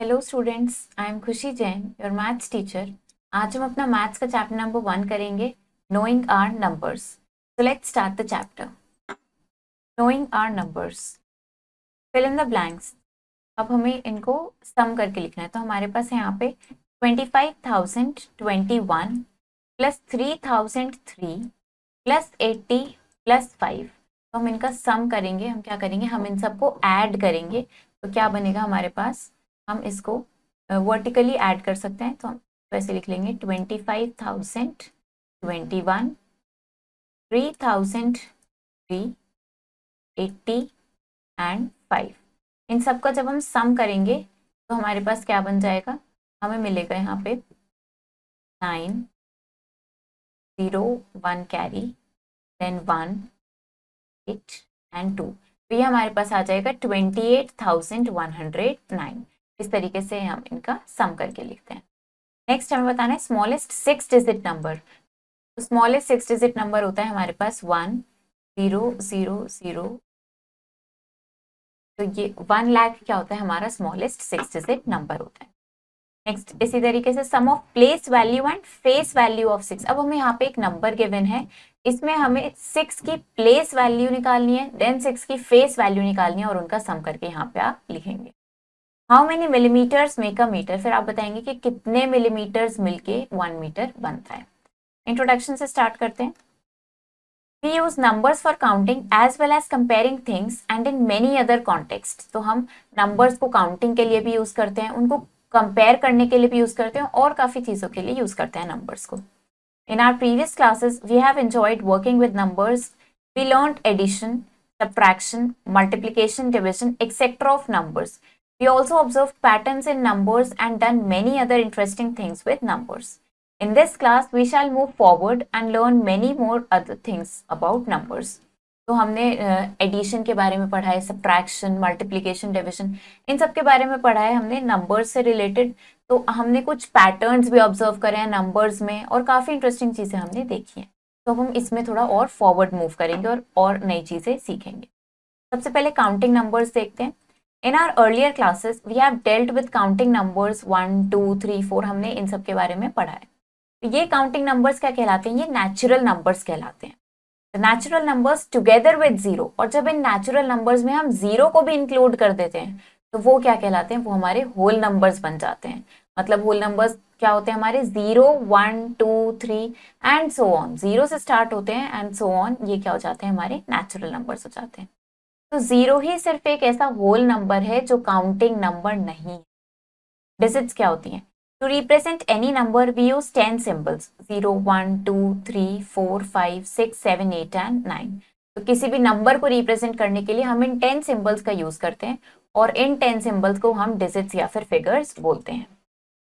Hello students, I am खुशी Jain, your maths teacher. आज हम अपना मैथ्स का चैप्टर नंबर 1 करेंगे, knowing our numbers. So let's start the chapter. Knowing our numbers, fill in the blanks. अब हमें इनको सम करके लिखना है। तो हमारे पास है यहाँ पे 25,021 प्लस 3,003 प्लस 80 प्लस 5। तो हम इनका सम करेंगे। हम क्या करेंगे, हम इन सबको ऐड करेंगे। तो क्या बनेगा हमारे पास, हम इसको वर्टिकली ऐड कर सकते हैं। तो हम वैसे लिख लेंगे 25,021, 3,003, 80 एंड 5। इन सब का जब हम सम करेंगे तो हमारे पास क्या बन जाएगा, हमें मिलेगा यहाँ पे 9, 0, 1 कैरी, देन 1, 8 एंड 2। तो ये हमारे पास आ जाएगा 28,109। इस तरीके से हम इनका सम करके लिखते हैं। नेक्स्ट हमें बताना है स्मॉलेस्ट 6 डिजिट नंबर। तो स्मॉलेस्ट 6 डिजिट नंबर होता है हमारे पास 1, 0, 0, 0। तो ये 1 लाख क्या होता है, हमारा स्मॉलेस्ट 6 डिजिट नंबर होता है। नेक्स्ट इसी तरीके से sum of place value and face value of 6। अब हमें यहाँ पे एक नंबर गिवन है, इसमें हमें 6 की प्लेस वैल्यू निकालनी है, देन 6 की फेस वैल्यू निकालनी है और उनका सम करके यहाँ पे आप लिखेंगे। How many millimetres make a metre. फिर आप बताएंगे कि कितने मिलीमीटर्स मिलके 1 मीटर बनता है। इंट्रोडक्शन से स्टार्ट करते हैं। We use numbers for counting as well as comparing things and in many other contexts। तो हम numbers को counting के लिए भी यूज करते हैं, उनको कंपेयर करने के लिए भी यूज करते हैं और काफी चीजों के लिए यूज करते हैं numbers को। In our previous classes, we have enjoyed working with numbers. We learned addition, subtraction, multiplication, division, etc. of numbers. We also observed patterns in numbers and done many other interesting things with numbers. In this class, we shall move forward and learn many more other things about numbers. तो हमने addition के बारे में पढ़ा है, subtraction, multiplication, division, इन सब के बारे में पढ़ा है हमने नंबर्स से रिलेटेड। तो हमने कुछ पैटर्न्स भी ऑब्जर्व करे हैं नंबर्स में और काफ़ी इंटरेस्टिंग चीज़ें हमने देखी हैं। तो हम इसमें थोड़ा और फॉरवर्ड मूव करेंगे और नई चीज़ें सीखेंगे। सबसे पहले काउंटिंग नंबर्स देखते हैं। In our earlier classes we have dealt with counting numbers 1, 2, 3, 4। हमने इन सब के बारे में पढ़ा है। तो ये काउंटिंग नंबर्स क्या कहलाते हैं, ये नेचुरल नंबर्स कहलाते हैं। Natural numbers together with zero. और जब इन नेचुरल नंबर्स में हम जीरो को भी इंक्लूड कर देते हैं तो वो क्या कहलाते हैं, वो हमारे होल नंबर्स बन जाते हैं। मतलब होल नंबर्स क्या होते हैं हमारे 0, 1, 2, 3 एंड सो ऑन। जीरो से स्टार्ट होते हैं एंड सो ऑन, ये क्या हो जाते हैं, हमारे नेचुरल नंबर्स हो जाते हैं। तो जीरो ही सिर्फ एक ऐसा होल नंबर है जो काउंटिंग नंबर नहीं है। डिजिट्स क्या होती हैं, to represent any number we use 10 symbols 0, 1, 2, 3, 4, 5, 6, 7, 8 and 9। तो किसी भी नंबर को रिप्रेजेंट करने के लिए हम इन 10 सिंबल्स का यूज करते हैं और इन 10 सिंबल्स को हम डिजिट्स या फिर फिगर्स बोलते हैं।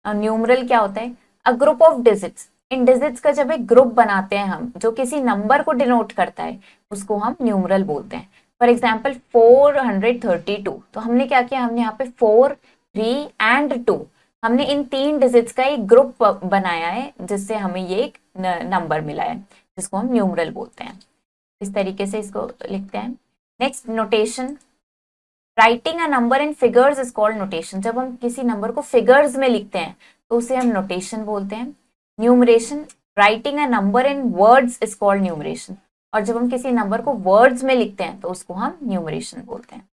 न्यूमरल क्या होता है, a group of digits. In digits का जब एक ग्रुप बनाते हैं हम जो किसी नंबर को डिनोट करता है उसको हम न्यूमरल बोलते हैं। For example 432। तो हमने क्या किया, हमने यहाँ पे 4, 3 एंड 2, हमने इन 3 डिजिट्स का एक ग्रुप बनाया है जिससे हमें ये एक नंबर मिला है जिसको हम न्यूमरल बोलते हैं। इस तरीके से इसको लिखते हैं। Next notation, writing a number in figures is called notation. जब हम किसी नंबर को फिगर्स में लिखते हैं तो उसे हम नोटेशन बोलते हैं। Numeration, writing a number in words is called numeration. और जब हम किसी नंबर को वर्ड्स में लिखते हैं तो उसको हम न्यूमरेशन बोलते हैं।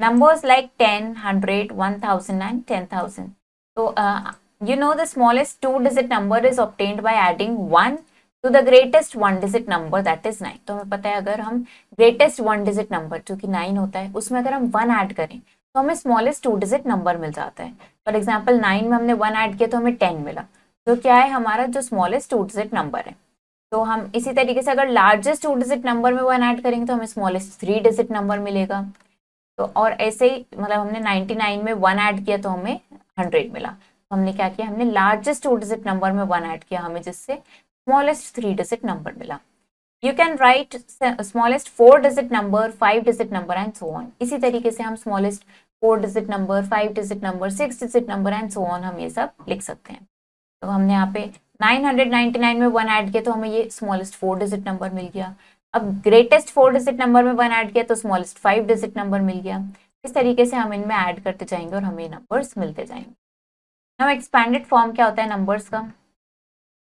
Numbers like 10, 100, 1000 and 10,000। So, you know the smallest 2-digit number is obtained by adding 1 to the greatest 1-digit number, that is 9। तो हमें पता है अगर हम greatest 1-digit number जो कि 9 होता है उसमें अगर हम 1 ऐड करें तो हमें smallest 2-digit number मिल जाता है। फॉर एग्जाम्पल 9 में हमने 1 ऐड किया तो हमें 10 मिला, जो क्या है हमारा जो smallest 2-digit number है। तो हम इसी तरीके से अगर लार्जेस्ट 2-digit number में 1 ऐड करेंगे तो हमें smallest 3-digit number मिलेगा। तो और ऐसे ही मतलब हमने 99 में 1 ऐड किया तो हमें 100 मिला। तो हमने क्या किया, हमने लार्जेस्ट 2-digit नंबर में 1 ऐड किया, हमें जिससे स्मॉलेस्ट 3-digit नंबर मिला। You can write smallest 4-digit number, 5-digit number and so on. इसी तरीके से हम smallest 4-digit number, 5-digit number, 6-digit number and so on हम ये सब लिख सकते हैं। तो हमने यहाँ पे 999 में 1 ऐड किया तो हमें ये स्मॉलेस्ट 4-digit नंबर मिल गया। अब ग्रेटेस्ट 4-digit नंबर में 1 ऐड किया तो स्मॉलेस्ट 5-digit नंबर मिल गया। इस तरीके से हम इनमें ऐड करते जाएंगे और हमें नंबर्स मिलते जाएंगे। नाउ एक्सपैंडेड फॉर्म क्या होता है नंबर्स का?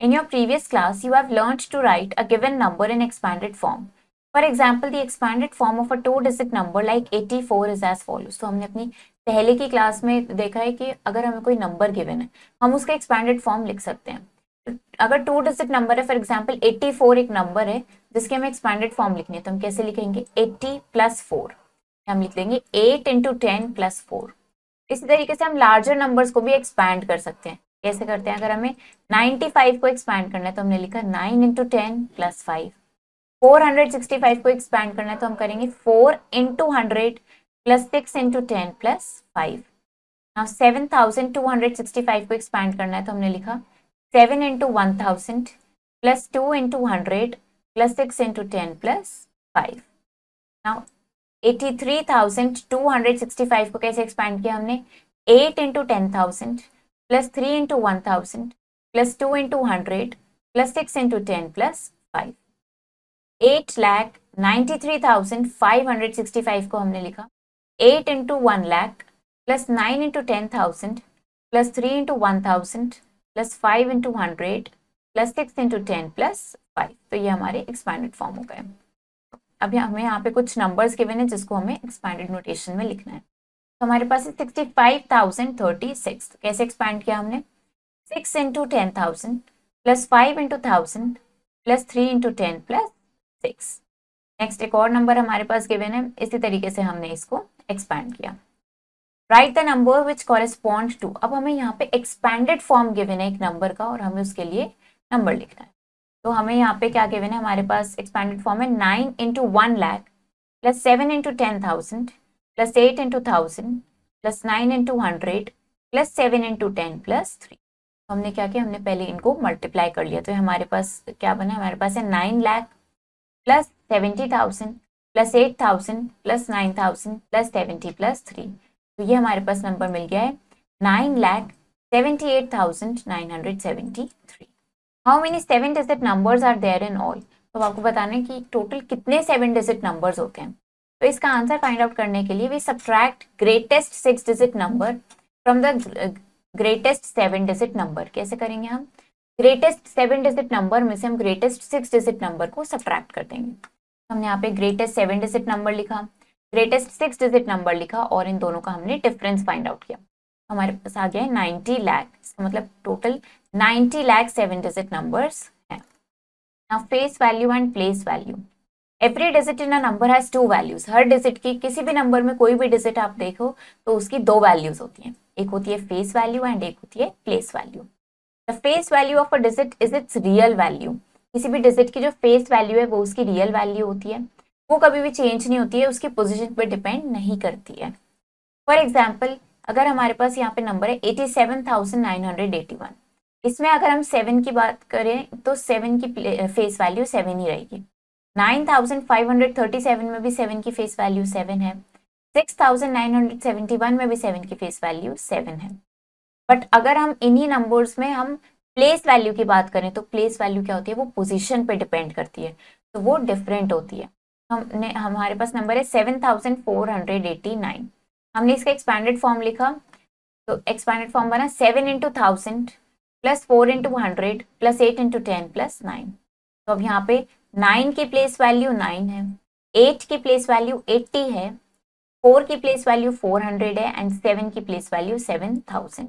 In your previous class, you have learned to write a given number in expanded form. For example, the expanded form of a two-digit number like 84 is as follows. तो हमने अपनी पहले की class में देखा है कि अगर हमें कोई नंबर गिवन है, हम उसका एक्सपैंडेड फॉर्म लिख सकते हैं। अगर टू डिजिट नंबर है, फॉर एग्जाम्पल 84 एक नंबर है जिसके हमें एक्सपैंडेड फॉर्म लिखनी है, तो हम कैसे लिखेंगे? 80 + 4, हम लिख देंगे 8 × 10 + 4। इसी तरीके से हम लार्जर नंबर्स को भी एक्सपैंड कर सकते हैं। कैसे करते हैं? अगर हमें 95 को एक्सपैंड करना है तो हमने लिखा 9 × 10 + 5। 465 को एक्सपैंड करना है तो हम करेंगे 4 × 100 + 6 × 10 + 5। नाउ 7265 को एक्सपैंड करना है तो हमने लिखा 7 × 1000 + 2 × 100 + 6 × 10 + 5। नाउ 83,265 को कैसे एक्सपैंड किया हमने? 8 × 10,000 + 3 × 1000 + 2 × 100 + 6 × 10 + 5। 8,93,565 को हमने लिखा 8 × 1 लाख + 9 × 10,000 + 3 × 1000 + 5 × 100 + 6 × 10 + 5। तो ये हमारे एक्सपैंडेड फॉर्म हो गए। अब हमें यहाँ पे कुछ नंबर्स गिवन है जिसको हमें एक्सपैंडेड नोटेशन में लिखना है। तो हमारे पास है 65,036। कैसे एक्सपैंड किया हमने? 6 × 10,000 + 5 × 1000 + 3 × 10 + 6। नेक्स्ट एक और नंबर हमारे पास गिवन है, इसी तरीके से हमने इसको एक्सपैंड किया। Write the number which correspond to. अब हमें यहाँ पे एक्सपैंडेड फॉर्म गिवन है एक नंबर का और हमें उसके लिए नंबर लिखना है। तो हमें यहाँ पे क्या गिवन है? हमारे पास एक्सपैंडेड फॉर्म है 9 × 1 लाख + 7 × 10,000 + 8 × 1000 + 9 × 100 + 7 × 10 + 3। हमने क्या किया? हमने पहले इनको मल्टीप्लाई कर लिया। तो हमारे पास क्या बना? हमारे पास है 9 लाख + 70,000 + 8,000 + 9,000 + 70 + 3। तो ये हमारे पास नंबर मिल गया है 9,78,973। How many 7 digit numbers are there in all? तो आपको बताना है कि टोटल कितने 7 डिजिट नंबर्स होते हैं। तो इसका आंसर फाइंड आउट करने के लिए we subtract greatest 6 digit number from the greatest 7 digit number. कैसे करेंगे हम? ग्रेटेस्ट 7 डिजिट नंबर में से हम ग्रेटेस्ट 6 डिजिट नंबर को सब्ट्रैक्ट कर देंगे। हमने यहाँ पे ग्रेटेस्ट 7 डिजिट नंबर लिखा, ग्रेटेस्ट 6 डिजिट नंबर लिखा और इन दोनों का हमने डिफरेंस फाइंड आउट किया। हमारे पास आ गया है 90 लाख। इसका मतलब टोटल 90 लाख 7 डिजिट नंबर्स हैं। Now face value and place value. Every digit in a number has 2 values. Her digit की, किसी भी नंबर में कोई भी डिजिट आप देखो तो उसकी 2 वैल्यूज होती हैं। एक होती है फेस वैल्यू एंड एक होती है place value. The face value of a digit is it's real value. किसी भी डिजिट की जो फेस वैल्यू है वो उसकी रियल वैल्यू होती है, वो कभी भी चेंज नहीं होती है, उसकी पोजीशन पर डिपेंड नहीं करती है। फॉर एग्जाम्पल, अगर हमारे पास यहाँ पे नंबर है 87,981, इसमें अगर हम 7 की बात करें तो 7 की फेस वैल्यू 7 ही रहेगी। 9,537 में भी 7 की फेस वैल्यू 7 है। 6,971 में भी 7 की फेस वैल्यू 7 है। बट अगर हम इन्हीं नंबर्स में हम प्लेस वैल्यू की बात करें तो प्लेस वैल्यू क्या होती है? वो पोजीशन पे डिपेंड करती है, तो वो डिफरेंट होती है। हमारे पास नंबर है 7,489। हमने इसका एक्सपैंडेड फॉर्म लिखा, तो एक्सपैंडेड फॉर्म बना 7 × 1000 + 4 × 100 + 8 × 10 + 9। तो अब यहाँ पे 9 की प्लेस वैल्यू 9 है, 8 की प्लेस वैल्यू 80 है, 4 की प्लेस वैल्यू 400 है एंड 7 की प्लेस वैल्यू 7000।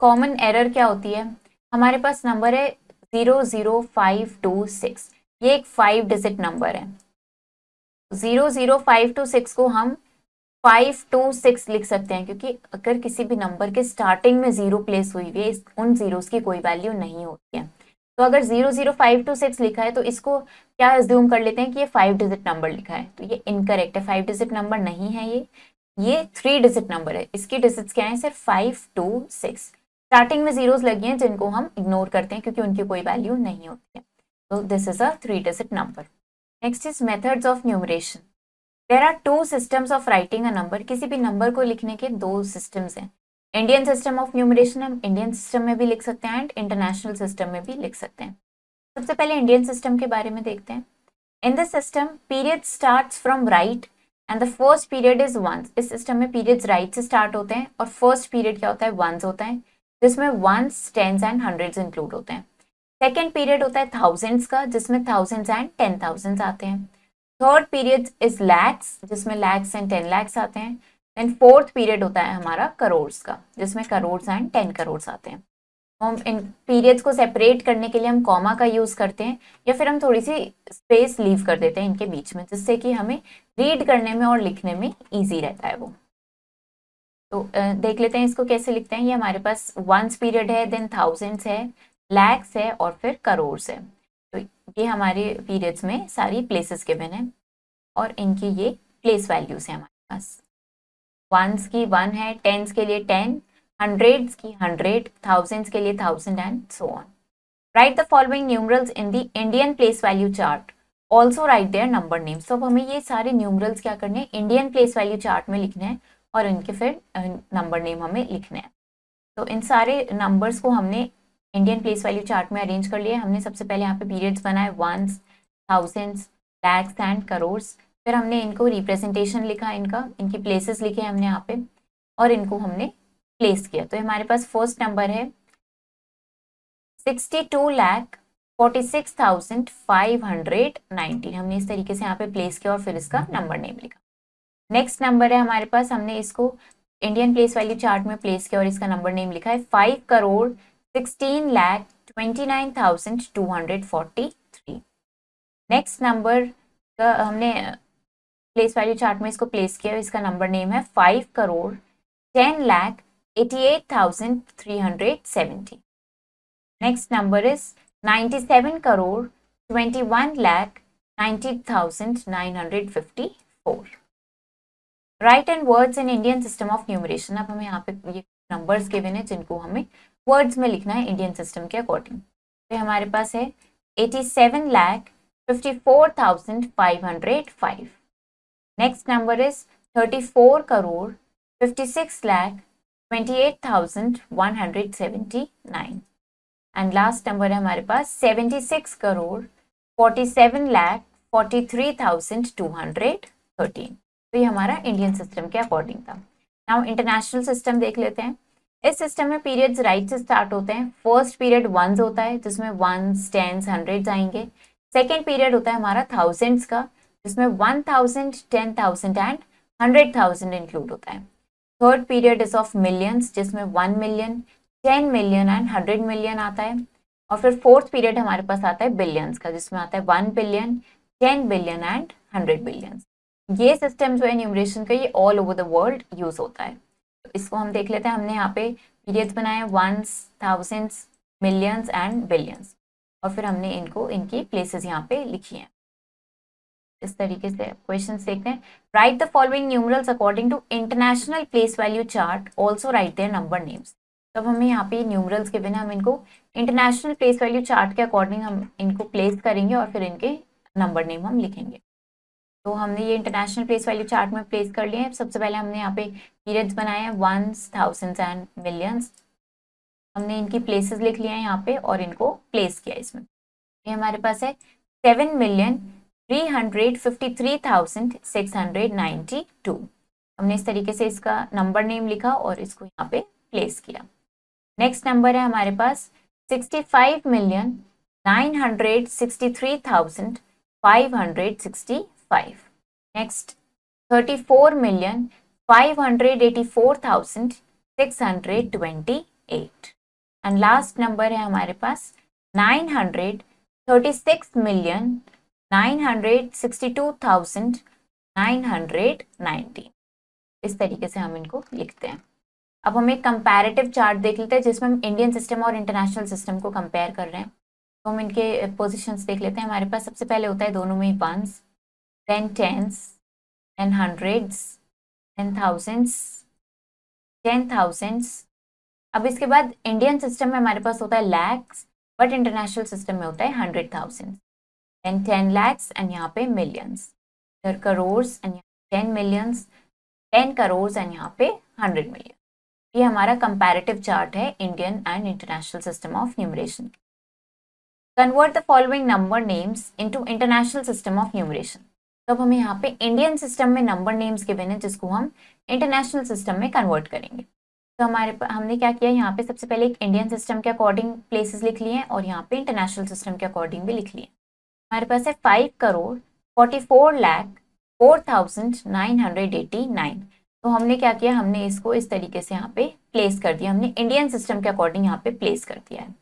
कॉमन एरर क्या होती है? हमारे पास नंबर है 00526। ये एक 5 डिजिट नंबर है। 00526 को हम 526 लिख सकते हैं, क्योंकि अगर किसी भी नंबर के स्टार्टिंग में 0 प्लेस हुई है, उन जीरोस की कोई वैल्यू नहीं होती है। तो अगर 00526 लिखा है तो इसको क्या अज्यूम कर लेते हैं कि ये 5 डिजिट नंबर लिखा है, तो ये इनकरेक्ट है। 5 डिजिट नंबर नहीं है, ये 3 डिजिट नंबर है। इसकी डिजिट्स क्या है? सिर्फ 5 2 6। स्टार्टिंग में जीरोस लगी हैं जिनको हम इग्नोर करते हैं क्योंकि उनकी कोई वैल्यू नहीं होती है। तो this is a 3 digit number. Next is methods of numeration. There are 2 systems of writing a number. किसी भी नंबर को लिखने के 2 सिस्टम्स हैं। इंडियन सिस्टम ऑफ न्यूमरेशन हम इंडियन सिस्टम में भी लिख सकते हैं एंड इंटरनेशनल सिस्टम में भी लिख सकते हैं। सबसे पहले इंडियन सिस्टम के बारे में देखते हैं। In this system period starts from right and the first period is ones. इस सिस्टम में पीरियड्स राइट से स्टार्ट होते हैं और फर्स्ट पीरियड क्या होता है, वंस होता है, जिसमें ones, tens and hundreds include होते हैं। सेकेंड पीरियड होता है थाउजेंड्स का, जिसमें थाउजेंड्स एंड 10,000 आते हैं। थर्ड पीरियड इज लैक्स, जिसमें लैक्स एंड 10 लैक्स आते हैं। देन फोर्थ पीरियड होता है हमारा करोड्स का, जिसमें करोड्स एंड 10 करोड्स आते हैं। हम इन पीरियड्स को सेपरेट करने के लिए हम कॉमा का यूज करते हैं, या फिर हम थोड़ी सी स्पेस लीव कर देते हैं इनके बीच में, जिससे कि हमें रीड करने में और लिखने में ईजी रहता है वो। तो देख लेते हैं इसको कैसे लिखते हैं। ये हमारे पास वंस पीरियड है, देन थाउजेंड्स है, लैक्स है और फिर करोड्स है। तो ये हमारे पीरियड्स में सारी प्लेसेस गिवन है और इनकी ये प्लेस वैल्यूज है हमारे पास। वंस की 1 है, टेंस के लिए 10, हंड्रेड्स की 100, थाउजेंड्स के लिए 1000 and so on. Write the following numerals in the Indian place value chart, also write their number names. तो अब हमें ये सारे न्यूमरल्स क्या करने हैं, इंडियन प्लेस वैल्यू चार्ट में लिखने हैं और इनके फिर नंबर नेम हमें लिखने हैं। तो इन सारे नंबर्स को हमने इंडियन प्लेस वैल्यू चार्ट में अरेंज कर लिया। हमने सबसे पहले यहाँ पे पीरियड्स बनाए, ones, thousands, lakhs and crores. फिर हमने इनको रिप्रेजेंटेशन लिखा, इनकी प्लेसेस लिखे हमने यहाँ पे और इनको हमने प्लेस किया। तो हमारे पास फर्स्ट नंबर है 62,46,519। हमने इस तरीके से यहाँ पे प्लेस किया और फिर इसका नंबर नेम लिखा। नेक्स्ट नंबर है हमारे पास, हमने इसको इंडियन प्लेस वैल्यू चार्ट में प्लेस किया और इसका नंबर नेम लिखा है 5,16,29,243। नेक्स्ट नंबर का हमने प्लेस वैल्यू चार्ट में इसको प्लेस किया, इसका नंबर नेम है 5,10,88,370। Next number is 97,21,90,954। Right and words in Indian system of numeration. अब हमें यहाँ पे ये नंबर्स गिवन है जिनको हमें वर्ड्स में लिखना है इंडियन सिस्टम के अकॉर्डिंग। तो हमारे पास है 87,54,505। Next number is 34,56,28,179। And last number है हमारे पास 76,47,43,213। तो ये हमारा इंडियन सिस्टम के अकॉर्डिंग था। नाउ इंटरनेशनल सिस्टम देख लेते हैं। इस सिस्टम में पीरियड्स राइट से स्टार्ट होते हैं। फर्स्ट पीरियड वंस होता है, जिसमें वंस, टेंस, हंड्रेड्स आएंगे। सेकेंड पीरियड होता है हमारा थाउजेंड्स का, जिसमें 1000, 10,000 एंड 100,000 इंक्लूड होता है। Third period is of millions, जिसमें 1 मिलियन, 10 मिलियन एंड 100 मिलियन आता है। और फिर फोर्थ पीरियड हमारे पास आता है बिलियंस का, जिसमें आता है 1 बिलियन, 10 बिलियन एंड 100 बिलियन। ये सिस्टम जो है न्यूमरेशन का, ये all over the world use होता है। तो इसको हम देख लेते हैं। हमने यहाँ पे पीरियड्स बनाए ones, thousands, millions and billions और फिर हमने इनकी प्लेसेस यहाँ पे लिखी हैं। इस तरीके से क्वेश्चंस देखते हैं। Write the following numerals according to international place value chart, also write their number names. तब हमें यहाँ पे न्यूमरल्स के बिना हम इनको इंटरनेशनल प्लेस वैल्यू चार्ट के अकॉर्डिंग हम इनको प्लेस करेंगे और फिर इनके नंबर नेम हम लिखेंगे। तो हमने ये इंटरनेशनल प्लेस वैल्यू चार्ट में प्लेस कर लिए हैं। सबसे पहले हमने यहाँ पे पीरियड्स बनाए हैं वंस, थाउजेंड्स एंड मिलियंस। हमने इनकी प्लेसेस लिख लिए हैं यहाँ पे और इनको प्लेस किया इसमें। ये हमारे पास है 7,353,692। हमने इस तरीके से इसका नंबर नेम लिखा और इसको यहाँ पे प्लेस किया। नेक्स्ट नंबर है हमारे पास 65,963,565। नेक्स्ट 34,584,628। एंड लास्ट नंबर है हमारे पास 936,962,919। इस तरीके से हम इनको लिखते हैं। अब हम एक कंपैरेटिव चार्ट देख लेते हैं जिसमें हम इंडियन सिस्टम और इंटरनेशनल सिस्टम को कंपेयर कर रहे हैं। तो हम इनके पोजीशंस देख लेते हैं। हमारे पास सबसे पहले होता है दोनों में ones, then tens, then hundreds, then thousands, 10,000। अब इसके बाद इंडियन सिस्टम में हमारे पास होता है लैक्स, बट इंटरनेशनल सिस्टम में होता है 100,000, देन 10 lakhs एंड यहाँ पे मिलियंस, फिर crores and 10 millions, 10 crores and यहाँ पे 100 मिलियन। ये हमारा कंपैरेटिव चार्ट है Indian and international system of numeration. Convert the following number names into international system of numeration. तो अब हमें यहाँ पे इंडियन सिस्टम में नंबर नेम्स गिवन है जिसको हम इंटरनेशनल सिस्टम में कन्वर्ट करेंगे। तो हमने क्या किया, यहाँ पे सबसे पहले एक इंडियन सिस्टम के अकॉर्डिंग प्लेसेस लिख लिए हैं और यहाँ पे इंटरनेशनल सिस्टम के अकॉर्डिंग भी लिख लिए। हमारे पास है 5,44,04,989। तो हमने क्या किया, हमने इसको इस तरीके से यहाँ पे प्लेस कर दिया, हमने इंडियन सिस्टम के अकॉर्डिंग यहाँ पे प्लेस कर दिया है।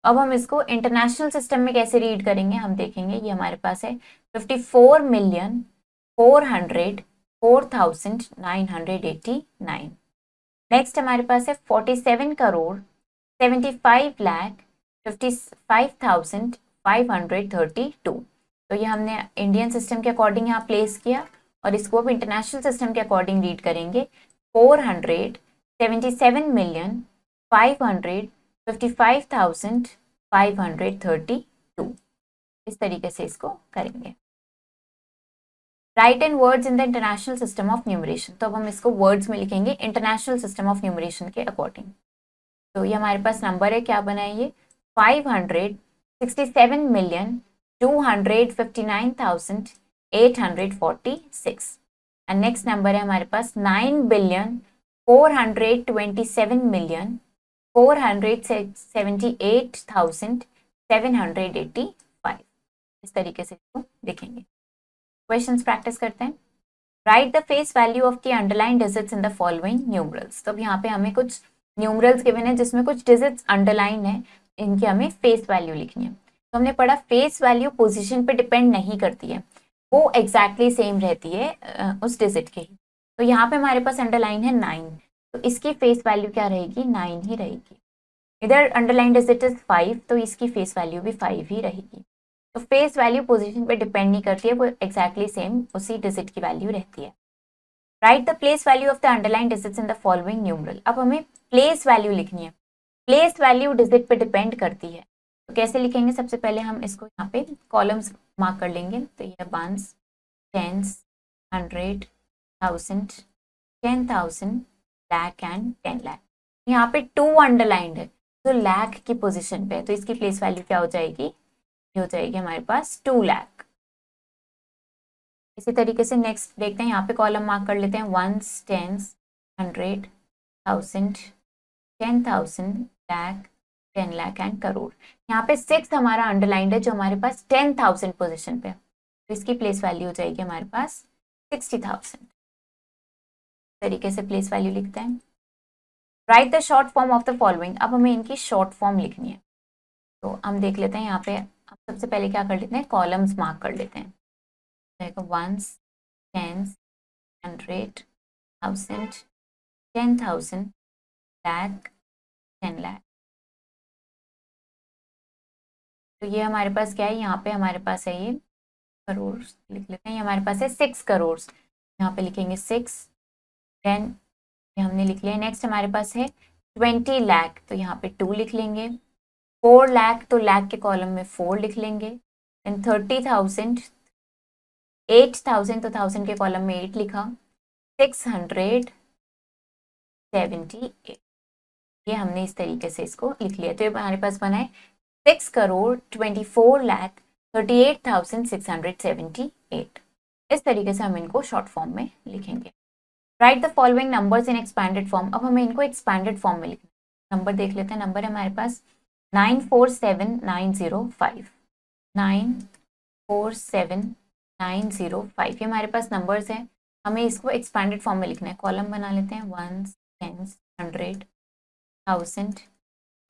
अब हम इसको इंटरनेशनल सिस्टम में कैसे रीड करेंगे, हम देखेंगे। ये हमारे पास है 54,404,989। नेक्स्ट हमारे पास है 47,55,55,532। तो ये हमने इंडियन सिस्टम के अकॉर्डिंग यहाँ प्लेस किया और इसको अब इंटरनेशनल सिस्टम के अकॉर्डिंग रीड करेंगे। 477,555,532। इस तरीके से इसको करेंगे। Right and words in the international system of numeration. तो अब हम इसको वर्ड्स में लिखेंगे इंटरनेशनल सिस्टम ऑफ न्यूमरेशन के अकॉर्डिंग। तो ये हमारे पास नंबर है, क्या बना है ये 567,259,846। एंड नेक्स्ट नंबर है हमारे पास 9,427,478,785। इस तरीके से इसको लिखेंगे। क्वेश्चंस प्रैक्टिस करते हैं। Write the face value of the underline digits in the following numerals. तो अब यहाँ पे हमें कुछ न्यूमरल्स गिवन है जिसमें कुछ डिजिट्स अंडरलाइन है, इनकी हमें फेस वैल्यू लिखनी है। तो हमने पढ़ा फेस वैल्यू पोजीशन पे डिपेंड नहीं करती है, वो एग्जैक्टली सेम रहती है उस डिजिट के ही। तो यहाँ पे हमारे पास अंडरलाइन है 9, तो इसकी फेस वैल्यू क्या रहेगी, 9 ही रहेगी। इधर अंडरलाइन डिजिट इज 5, तो इसकी फेस वैल्यू भी 5 ही रहेगी। तो फेस वैल्यू पोजीशन पे डिपेंड नहीं करती है, वो एग्जैक्टली सेम उसी डिजिट की वैल्यू रहती है। Right the place value of the underline digits in the following numeral. अब हमें प्लेस वैल्यू लिखनी है। प्लेस वैल्यू डिजिट पे डिपेंड करती है, तो कैसे लिखेंगे, सबसे पहले हम इसको यहाँ पे कॉलम्स मार्क कर लेंगे। तो ये ones, tens, 100, 1000, 10,000, lakh and 10 lakh. यहाँ पे 2 अंडरलाइंड है तो लाख की पोजीशन पे है, तो इसकी प्लेस वैल्यू क्या हो जाएगी, ये हो जाएगी हमारे पास 2 लाख। इसी तरीके से नेक्स्ट देखते हैं, यहाँ पे कॉलम मार्क कर लेते हैं। Ones, tens, 100, 1000, 10,000, lakh, 10 lakh and crore. यहाँ पे 6 हमारा अंडरलाइंड है जो हमारे पास 10,000 पोजीशन पे है, तो इसकी प्लेस वैल्यू हो जाएगी हमारे पास 60,000। तरीके से प्लेस वैल्यू लिखते हैं। Write the short form of the following. अब हमें इनकी शॉर्ट फॉर्म लिखनी है, तो हम देख लेते हैं। यहाँ पे हम सबसे पहले क्या कर लेते हैं, कॉलम्स मार्क कर लेते हैं। देखो वंस, टेंस, 100, 1000, 10,000, लाख, 10 लाख। तो ये हमारे पास क्या है, यहाँ पे हमारे पास है ये करोड़ लिख लेते हैं। ये हमारे पास है 6 करोड़, यहाँ पे लिखेंगे 6, 10 ये हमने लिख लिया। नेक्स्ट हमारे पास है 20 लाख, तो यहाँ पे 2 लिख लेंगे। 4 लाख, तो लाख के कॉलम में 4 लिख लेंगे। देन 30,000, 8,000, तो 1000 के कॉलम में 8 लिखा। 678, ये हमने इस तरीके से इसको लिख लिया। तो ये हमारे पास बना है 6,24,38,678। इस तरीके से हम इनको शॉर्ट फॉर्म में लिखेंगे। Right the following numbers in expanded form. अब हमें इनको एक्सपैंडेड फॉर्म में लिखना। नंबर देख लेते हैं। नंबर है हमारे पास 947,905, 947,905। ये हमारे पास नंबर्स हैं, हमें इसको एक्सपैंडेड फॉर्म में लिखना है। कॉलम बना लेते हैं। Ones, tens, 100, 1000,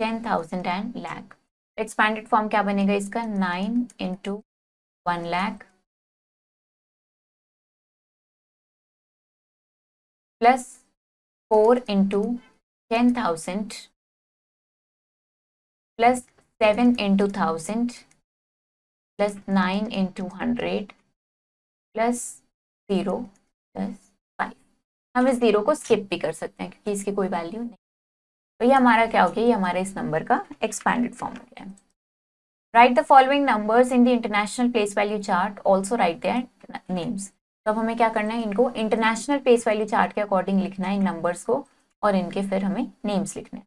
10,000 and lakh. Expanded form क्या बनेगा इसका, 9 × 1 lakh plus 4 × 10,000 plus 7 × 1000 plus 9 × 100 plus 0 plus 5। हम इस 0 को स्किप भी कर सकते हैं क्योंकि इसकी कोई वैल्यू नहीं। तो ये हमारा क्या हो गया, ये हमारे इस नंबर का एक्सपैंडेड फॉर्म हो गया है। Right the following numbers in the international place value chart, also write their names. तो अब हमें क्या करना है, इनको इंटरनेशनल प्लेस वैल्यू चार्ट के अकॉर्डिंग लिखना है इन नंबर्स को, और इनके फिर हमें नेम्स लिखने हैं।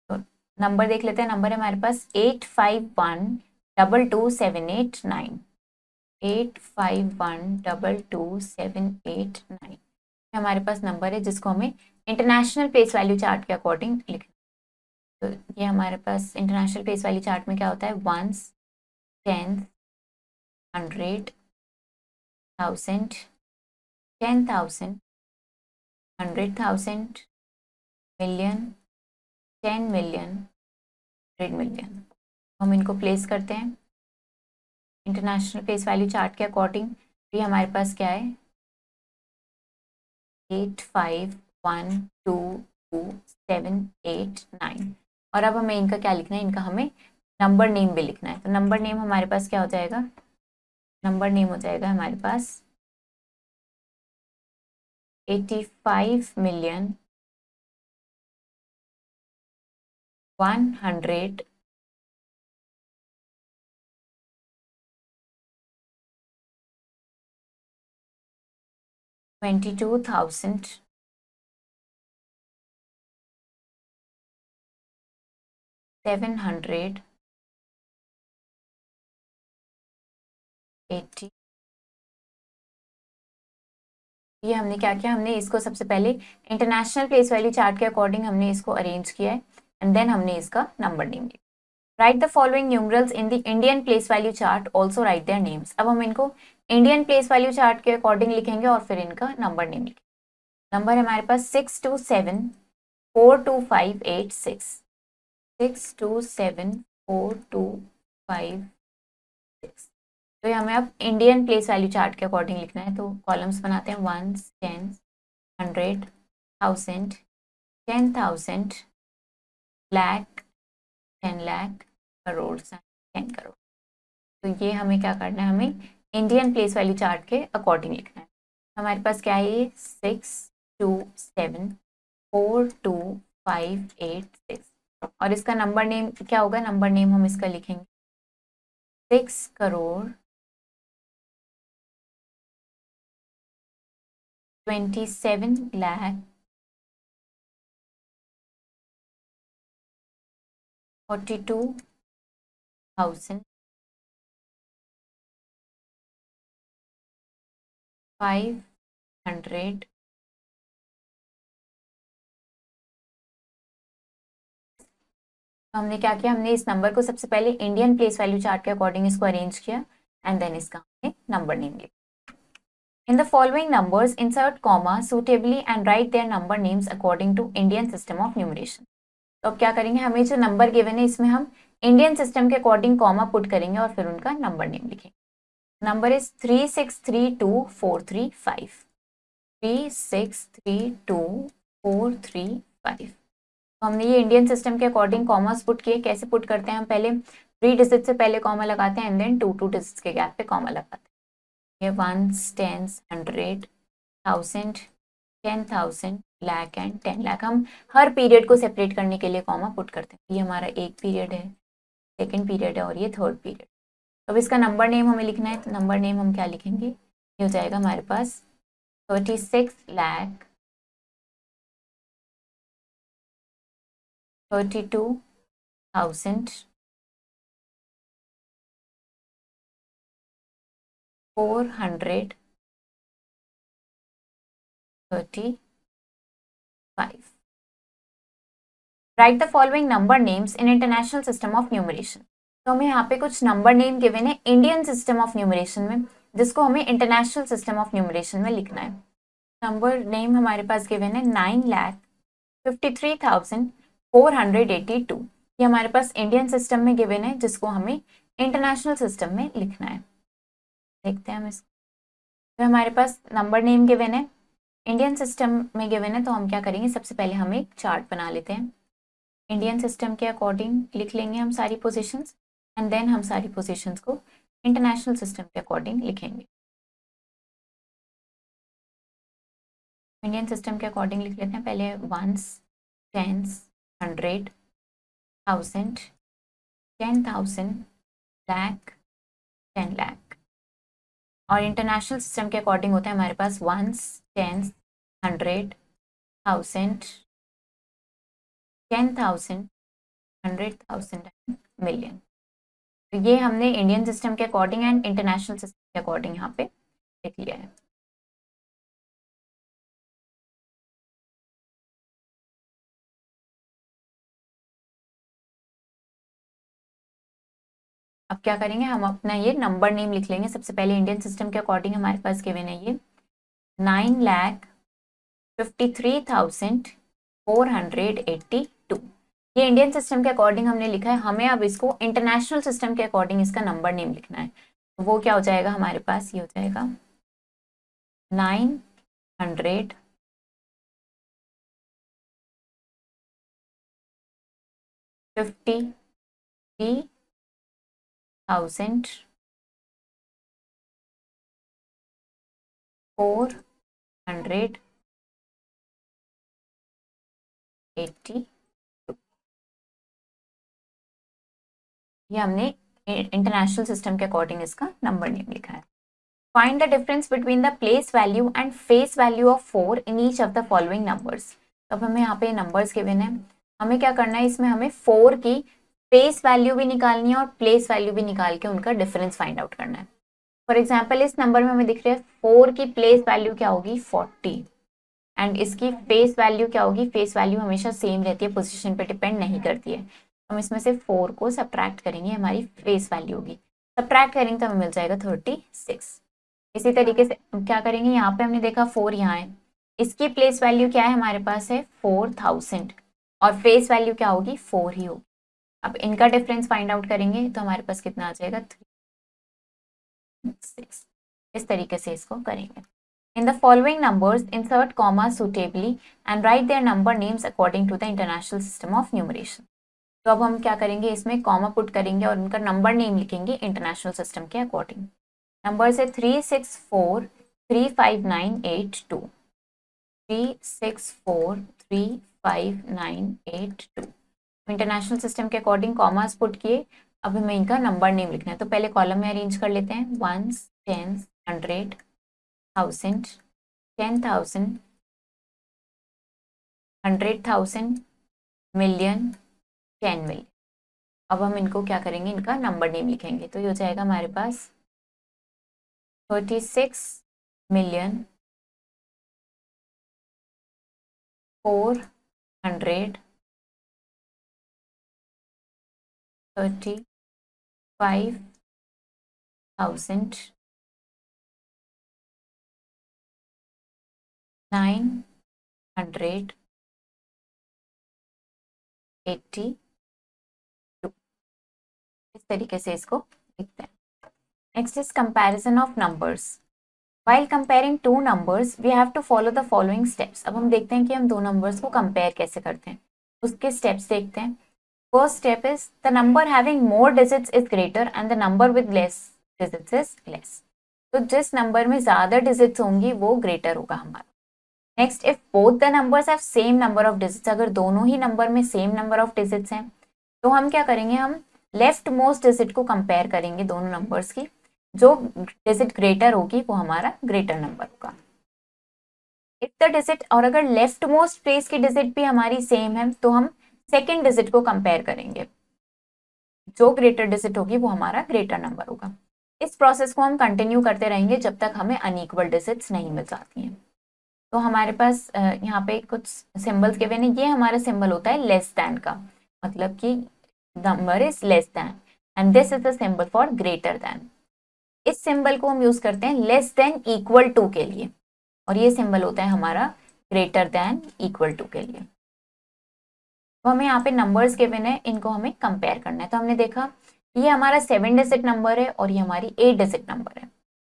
तो नंबर देख लेते हैं। नंबर है हमारे पास 851,22,789। 85122789 हमारे पास नंबर है जिसको हमें इंटरनेशनल प्लेस वैल्यू चार्ट के अकॉर्डिंग लिखना। तो ये हमारे पास इंटरनेशनल प्लेस वैल्यू चार्ट में क्या होता है, 1s, 10s, 100, 1000, 10,000, 100,000, million, 10 million, 100 million. हम इनको प्लेस करते हैं इंटरनेशनल प्लेस वैल्यू चार्ट के अकॉर्डिंग। ये हमारे पास क्या है, 85122789। और अब हमें इनका क्या लिखना है, इनका हमें नंबर नेम भी लिखना है। तो नंबर नेम हमारे पास क्या हो जाएगा, नंबर नेम हो जाएगा हमारे पास 85,100,22,000 780। ये हमने क्या किया, हमने इसको सबसे पहले इंटरनेशनल प्लेस वैल्यू चार्ट के अकॉर्डिंग हमने इसको अरेंज किया है एंड देन हमने इसका नंबर नेम लिया। Right the following numerals in the Indian place value chart, also write their names. अब हम इनको इंडियन प्लेस वैल्यू चार्ट के अकॉर्डिंग लिखेंगे और फिर इनका नंबर नेम लिखेंगे। नंबर है हमारे पास 6274258 6274258। तो ये हमें अब इंडियन प्लेस वैल्यू चार्ट के अकॉर्डिंग लिखना है। तो कॉलम्स बनाते हैं 1s, 10s, 100, 1000, 10,000, लाख, 10 लाख, करोड़, 10 करोड़। तो ये हमें क्या करना है, हमें इंडियन प्लेस वैल्यू चार्ट के अकॉर्डिंग लिखना है। हमारे पास क्या है, 6274258 और इसका नंबर नेम क्या होगा, नंबर नेम हम इसका लिखेंगे 6,27,42,500। हमने क्या किया, हमने इस नंबर को सबसे पहले इंडियन प्लेस वैल्यू चार्ट के अकॉर्डिंग इसको अरेंज किया एंड देन इसका हमने नंबर नेम लिया। In the following numbers, insert comma suitably and write their number names according to Indian system of numeration. तो अब क्या करेंगे, हमें जो नंबर गिवन है इसमें हम इंडियन सिस्टम के अकॉर्डिंग कॉमा पुट करेंगे और फिर उनका नंबर नेम लिखेंगे। Number is 3632435, 3632435। तो हमने ये इंडियन सिस्टम के अकॉर्डिंग कॉमास पुट किए। कैसे पुट करते हैं, हम पहले 3 डिजिट से पहले कॉमा लगाते हैं एंड देन 2 डिजिट्स के गैप पे कॉमा लगाते हैं। ये 1s, 10s, 100, 1000, 10,000, lakh and 10 lakh. हम हर पीरियड को सेपरेट करने के लिए कॉमा पुट करते हैं। ये हमारा एक पीरियड है, सेकेंड पीरियड है और ये थर्ड पीरियड। अब इसका नंबर नेम हमें लिखना है। तो नंबर नेम हम क्या लिखेंगे, ये हो जाएगा हमारे पास 36,32,435। Right the following number names in international system of numeration. तो हमें यहाँ पे कुछ नंबर नेम गिवन है इंडियन सिस्टम ऑफ न्यूमरेशन में, जिसको हमें इंटरनेशनल सिस्टम ऑफ न्यूमरेशन में लिखना है। नंबर नेम हमारे पास गिवन है 9,53,482। ये हमारे पास इंडियन सिस्टम में गिवन है, जिसको हमें इंटरनेशनल सिस्टम में लिखना है। देखते हैं हम इसको। तो हमारे पास नंबर नेम गिवन है, इंडियन सिस्टम में गिवन है। तो हम क्या करेंगे, सबसे पहले हम एक चार्ट बना लेते हैं। इंडियन सिस्टम के अकॉर्डिंग लिख लेंगे हम सारी पोजीशंस एंड देन हम सारी पोजीशंस को इंटरनेशनल सिस्टम के अकॉर्डिंग लिखेंगे। इंडियन सिस्टम के अकॉर्डिंग लिख लेते हैं पहले 1s, 10s, 100, 1000, 10,000, लाख, 10 लाख। और इंटरनेशनल सिस्टम के अकॉर्डिंग होता है हमारे पास 1s, 10s, 100, 1000, 10,000, 100,000 एंड मिलियन। तो ये हमने इंडियन सिस्टम के अकॉर्डिंग एंड इंटरनेशनल सिस्टम के अकॉर्डिंग यहाँ पे लिख लिया है। अब क्या करेंगे, हम अपना ये नंबर नेम लिख लेंगे। सबसे पहले इंडियन सिस्टम के अकॉर्डिंग हमारे पास गिवन है ये 9,53,482। ये इंडियन सिस्टम के अकॉर्डिंग हमने लिखा है। हमें अब इसको इंटरनेशनल सिस्टम के अकॉर्डिंग इसका नंबर नेम लिखना है। तो वो क्या हो जाएगा हमारे पास, ये हो जाएगा 9,53,482। ये हमने इंटरनेशनल सिस्टम के अकॉर्डिंग इसका नंबर नेम लिखा है। Find the difference between the place value and face value of 4 in each of the following numbers. अब हमें यहाँ पे नंबर्स गिवन है, हमें क्या करना है, इसमें हमें 4 की फेस वैल्यू भी निकालनी है और प्लेस वैल्यू भी निकाल के उनका डिफरेंस फाइंड आउट करना है। फॉर एग्जाम्पल इस नंबर में हमें दिख रहा है 4 की प्लेस वैल्यू क्या होगी 40 एंड इसकी फेस वैल्यू क्या होगी, फेस वैल्यू हमेशा सेम रहती है, पोजीशन पे डिपेंड नहीं करती है। हम इसमें से 4 को सब्ट्रैक्ट करेंगे, हमारी फेस वैल्यू होगी, सब्ट्रैक्ट करेंगे तो हमें मिल जाएगा 36। इसी तरीके से क्या करेंगे, यहाँ पे हमने देखा 4 यहाँ है, इसकी प्लेस वैल्यू क्या है हमारे पास है 4000 और फेस वैल्यू क्या होगी 4 ही होगी। अब इनका डिफरेंस फाइंड आउट करेंगे तो हमारे पास कितना आ जाएगा 36। इस तरीके से इसको करेंगे। In the following numbers, insert comma suitably and write their number names according to the international system of numeration. तो अब हम क्या करेंगे, इसमें कॉमा पुट करेंगे और उनका नंबर नेम लिखेंगे इंटरनेशनल सिस्टम के अकॉर्डिंग। नंबर है 3643598 3643598। इंटरनेशनल सिस्टम के अकॉर्डिंग कॉमास पुट किए। अब हमें इनका नंबर नेम लिखना है, तो पहले कॉलम में अरेंज कर लेते हैं 1s 10s 100 1000 10,000 100,000 मिलियन 10 मिलियन। अब हम इनको क्या करेंगे, इनका नंबर नेम लिखेंगे। तो ये हो जाएगा हमारे पास 36,435,982। इस तरीके से इसको लिखते हैं। Next is comparison of numbers. While comparing two numbers, we have to follow the following steps. अब हम देखते हैं कि हम दो नंबर्स को कंपेयर कैसे करते हैं, उसके स्टेप्स देखते हैं। First step is the number having more digits is greater and the number with less digits is less. तो जिस नंबर में ज्यादा डिजिट्स होंगी वो ग्रेटर होगा हमारा। Next, if both the numbers have same number of digits, अगर दोनों ही नंबर में सेम नंबर ऑफ डिजिट्स हैं तो हम क्या करेंगे, हम लेफ्ट मोस्ट डिजिट को कंपेयर करेंगे दोनों नंबर्स की। जो डिजिट ग्रेटर होगी वो हमारा ग्रेटर नंबर होगा। इफ द डिजिट, और अगर लेफ्ट मोस्ट प्लेस की डिजिट भी हमारी सेम है तो हम सेकेंड डिजिट को कंपेयर करेंगे, जो ग्रेटर डिजिट होगी वो हमारा ग्रेटर नंबर होगा। इस प्रोसेस को हम कंटिन्यू करते रहेंगे जब तक हमें अनइक्वल डिजिट्स नहीं मिल जाती हैं। तो हमारे पास यहाँ पे कुछ सिंबल्स के हुए, ये हमारा सिंबल होता है लेस देन का, मतलब कि number is less than, and this is the symbol for greater than. इस सिंबल को हम यूज करते हैं लेस देन इक्वल टू के लिए, और ये सिंबल होता है हमारा ग्रेटर देन इक्वल टू के लिए। तो हमें यहाँ पे नंबर्स गिवन है, इनको हमें कंपेयर करना है। तो हमने देखा ये हमारा 7 डिजिट नंबर है और ये हमारी 8 डिजिट नंबर है।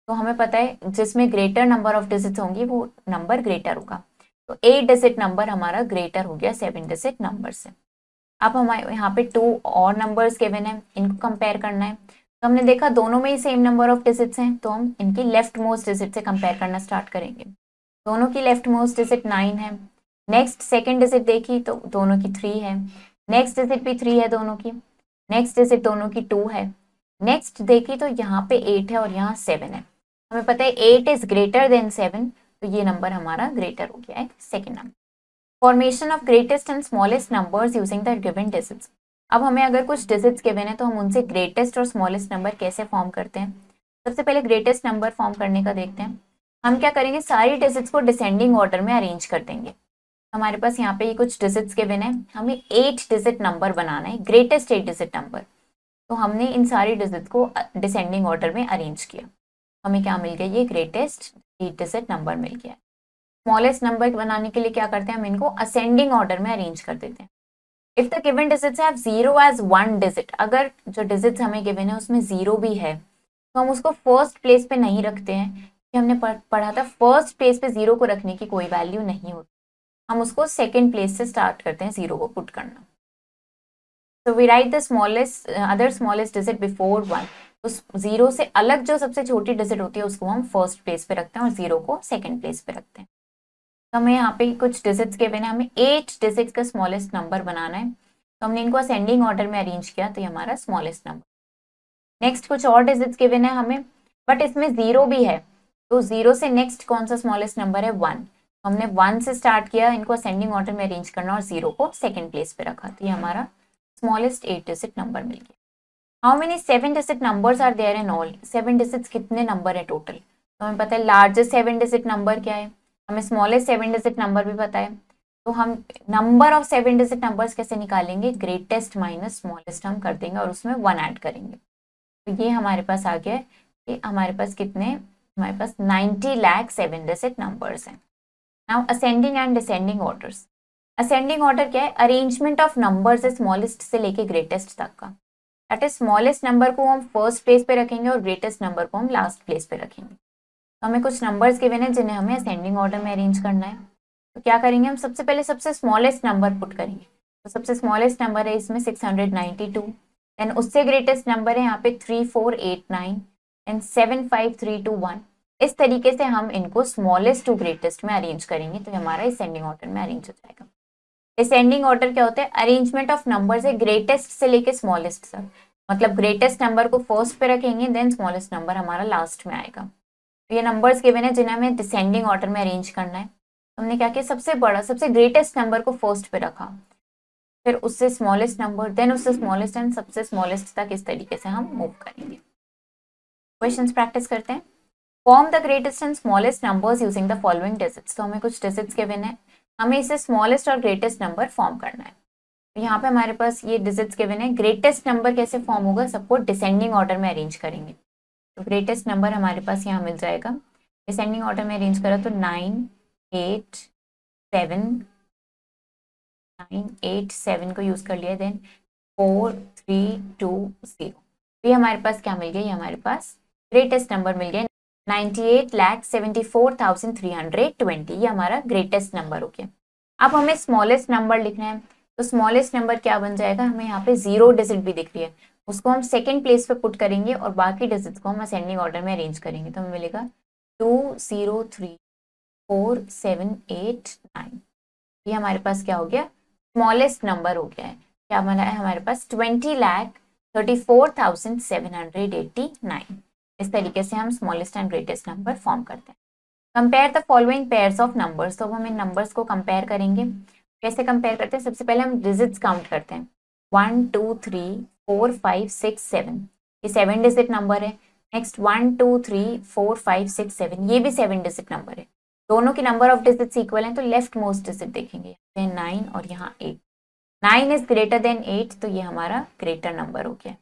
तो हमें पता है जिसमें ग्रेटर नंबर ऑफ डिजिट्स होंगी वो नंबर ग्रेटर होगा। तो 8 डिजिट नंबर हमारा ग्रेटर हो गया 7 डिजिट नंबर से। अब हमारे यहाँ पे 2 और नंबर्स गिवन है, इनको कंपेयर करना है। तो हमने देखा दोनों में ही सेम नंबर ऑफ डिजिट्स हैं, तो हम इनकी लेफ्ट मोस्ट डिजिट से कंपेयर करना स्टार्ट करेंगे। दोनों की लेफ्ट मोस्ट डिजिट 9 है। नेक्स्ट सेकंड डिजिट देखी तो दोनों की 3 है। नेक्स्ट डिजिट भी 3 है दोनों की। नेक्स्ट डिजिट दोनों की 2 है। नेक्स्ट देखी तो यहाँ पे 8 है और यहाँ 7 है। हमें पता है 8 इज ग्रेटर देन 7, तो ये नंबर हमारा ग्रेटर हो गया है second number. Formation of greatest and smallest numbers using the given digits. अब हमें अगर कुछ डिजिट्स गिवन है तो हम उनसे ग्रेटेस्ट और स्मॉलेस्ट नंबर कैसे फॉर्म करते हैं। सबसे पहले ग्रेटेस्ट नंबर फॉर्म करने का देखते हैं। हम क्या करेंगे, सारी डिजिट्स को डिसेंडिंग ऑर्डर में अरेंज कर देंगे। हमारे पास यहाँ पे ये कुछ डिजिट्स गिवन है, हमें 8 डिजिट नंबर बनाना है, ग्रेटेस्ट 8 डिजिट नंबर। तो हमने इन सारी डिजिट को डिसेंडिंग ऑर्डर में अरेंज किया। हमें क्या मिल गया, ये ग्रेटेस्ट 8 डिजिट नंबर मिल गया। स्मॉलेस्ट नंबर बनाने के लिए क्या करते हैं, हम इनको असेंडिंग ऑर्डर में अरेंज कर देते हैं। If the given digits have 0 as 1 digit, अगर जो डिजिट्स हमें गिवन है उसमें 0 भी है तो हम उसको फर्स्ट प्लेस पे नहीं रखते हैं, कि हमने पढ़ा था फर्स्ट प्लेस पे 0 को रखने की कोई वैल्यू नहीं होती। हम उसको सेकेंड प्लेस से स्टार्ट करते हैं 0 को पुट करना। तो we write the smallest other smallest digit before 1। तो 0 से अलग जो सबसे छोटी डिजिट होती है उसको हम फर्स्ट प्लेस पे रखते हैं और 0 को सेकेंड प्लेस पे रखते हैं। तो हमें यहाँ पे कुछ डिजिट्स के बिना हमें 8 डिजिट्स का स्मॉलेस्ट नंबर बनाना है। तो हमने इनको असेंडिंग ऑर्डर में अरेंज किया, तो ये हमारा स्मॉलेस्ट नंबर। नेक्स्ट कुछ और डिजिट्स के बिना हमें, बट इसमें 0 भी है, तो 0 से नेक्स्ट कौन सा स्मॉलेस्ट नंबर है, 1। हमने 1 से स्टार्ट किया, इनको असेंडिंग ऑर्डर में अरेंज करना और 0 को सेकेंड प्लेस पे रखा, तो ये हमारा स्मॉलेस्ट 8 डिजिट नंबर मिल गया। How many 7 digit numbers are there in all, 7 digits कितने नंबर है टोटल। तो हमें पता है लार्जेस्ट 7 डिजिट नंबर क्या है, हमें स्मॉलेस्ट 7 डिजिट नंबर भी पता है। तो हम नंबर ऑफ 7 डिजिट नंबर्स कैसे निकालेंगे, ग्रेटेस्ट माइनस स्मॉलेस्ट हम कर देंगे और उसमें 1 ऐड करेंगे। तो ये हमारे पास आ गया कि हमारे पास कितने, हमारे पास 90 लाख 7 डिजिट नंबर्स हैं। Now ascending and descending orders. Ascending order क्या है, अरेंजमेंट ऑफ नंबर्स स्मॉलेस्ट से लेके ग्रेटेस्ट तक का। दैट इज स्मॉलेस्ट नंबर को हम फर्स्ट प्लेस पे रखेंगे और ग्रेटेस्ट नंबर को हम लास्ट प्लेस पे रखेंगे। तो हमें कुछ नंबर्स गिवन है जिन्हें हमें असेंडिंग ऑर्डर में अरेंज करना है। तो क्या करेंगे, हम सबसे पहले सबसे स्मॉलेस्ट नंबर पुट करेंगे। तो सबसे स्मॉलेस्ट नंबर है इसमें 692, देन उससे ग्रेटेस्ट नंबर है यहाँ पे 3489 एंड 75321। इस तरीके से हम इनको स्मॉलेस्ट टू ग्रेटेस्ट में अरेंज करेंगे, तो हमारा असेंडिंग ऑर्डर में अरेंज हो जाएगा। असेंडिंग ऑर्डर क्या होता है, अरेंजमेंट ऑफ नंबर्स है ग्रेटेस्ट से लेके स्मॉलेस्ट तक। मतलब ग्रेटेस्ट नंबर को फर्स्ट पे रखेंगे, देन स्मॉलेस्ट नंबर हमारा लास्ट में आएगा। तो ये नंबर्स गिवन है जिन्हें हमें डिसेंडिंग ऑर्डर में अरेंज करना है। हमने क्या किया, सबसे बड़ा सबसे ग्रेटेस्ट नंबर को फर्स्ट पे रखा, फिर उससे स्मॉलेस्ट नंबर, देन उससे स्मॉलेस्ट एंड सबसे स्मॉलेस्ट तक, इस तरीके से हम मूव करेंगे। क्वेश्चंस प्रैक्टिस करते हैं। Form the greatest and smallest numbers using the following digits. तो हमें कुछ डिजिट्स गिवन है, हमें इसे स्मॉलेस्ट और ग्रेटेस्ट नंबर फॉर्म करना है। तो यहाँ पे हमारे पास ये डिजिट्स गिवन है। ग्रेटेस्ट नंबर कैसे फॉर्म होगा, सबको डिसेंडिंग ऑर्डर में अरेंज करेंगे। तो ग्रेटेस्ट नंबर हमारे पास यहाँ मिल जाएगा, डिसेंडिंग ऑर्डर में अरेंज करा तो 9 8 7 9 8 7 को यूज कर लिया, देन 4 3 2 0। तो ये हमारे पास क्या मिल गया, ये हमारे पास ग्रेटेस्ट नंबर मिल गया 98,74,320। ये हमारा ग्रेटेस्ट नंबर हो गया। अब हमें स्मॉलेस्ट नंबर लिखना है। तो स्मॉलेस्ट नंबर क्या बन जाएगा, हमें यहाँ पे 0 डिजिट भी दिख रही है, उसको हम सेकेंड प्लेस पे पुट करेंगे और बाकी डिजिट्स को हम असेंडिंग ऑर्डर में अरेंज करेंगे। तो हमें मिलेगा 2 0 3 4 7 8 9। ये हमारे पास क्या हो गया, स्मॉलेस्ट नंबर हो गया है। क्या बना है हमारे पास 20,34,789। इस तरीके से हम smallest and greatest number form करते हैं। Compare the following pairs of numbers. तो हम इन नंबर्स को कंपेयर करेंगे। कैसे कंपेयर करते हैं, सबसे पहले हम डिजिट्स काउंट करते हैं। 1 2 3 4 5 6 7, ये 7 डिजिट नंबर है। नेक्स्ट 1 2 3 4 5 6 7, ये भी 7 डिजिट नंबर है। दोनों की नंबर ऑफ डिजिट्स इक्वल हैं, तो लेफ्ट मोस्ट डिजिट देखेंगे, 9 और यहाँ 8। 9 इज ग्रेटर देन 8, तो ये हमारा ग्रेटर नंबर हो गया।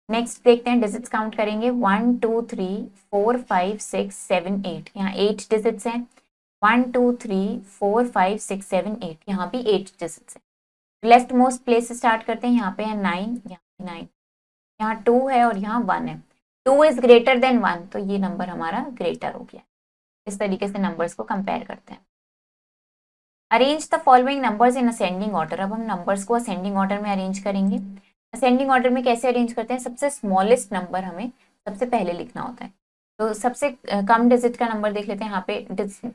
नेक्स्ट देखते हैं, डिजिट्स काउंट करेंगे। 1 2 3 4 5 6 7 8, यहाँ 8 डिजिट्स हैं। 1 2 3 4 5 6 7 8, यहाँ भी 8 डिजिट्स हैं। लेफ्ट मोस्ट प्लेस से स्टार्ट करते हैं, यहाँ पे है 9, यहाँ 9, यहाँ 2 है और यहाँ 1 है। 2 इज ग्रेटर देन 1, तो ये नंबर हमारा ग्रेटर हो गया। इस तरीके से नंबर्स को कंपेयर करते हैं। Arrange the following numbers in ascending order. अब हम नंबर्स को असेंडिंग ऑर्डर में अरेंज करेंगे। असेंडिंग ऑर्डर में कैसे अरेंज करते हैं, सबसे स्मॉलेस्ट नंबर हमें सबसे पहले लिखना होता है। तो सबसे कम डिजिट का नंबर देख लेते हैं। यहाँ पे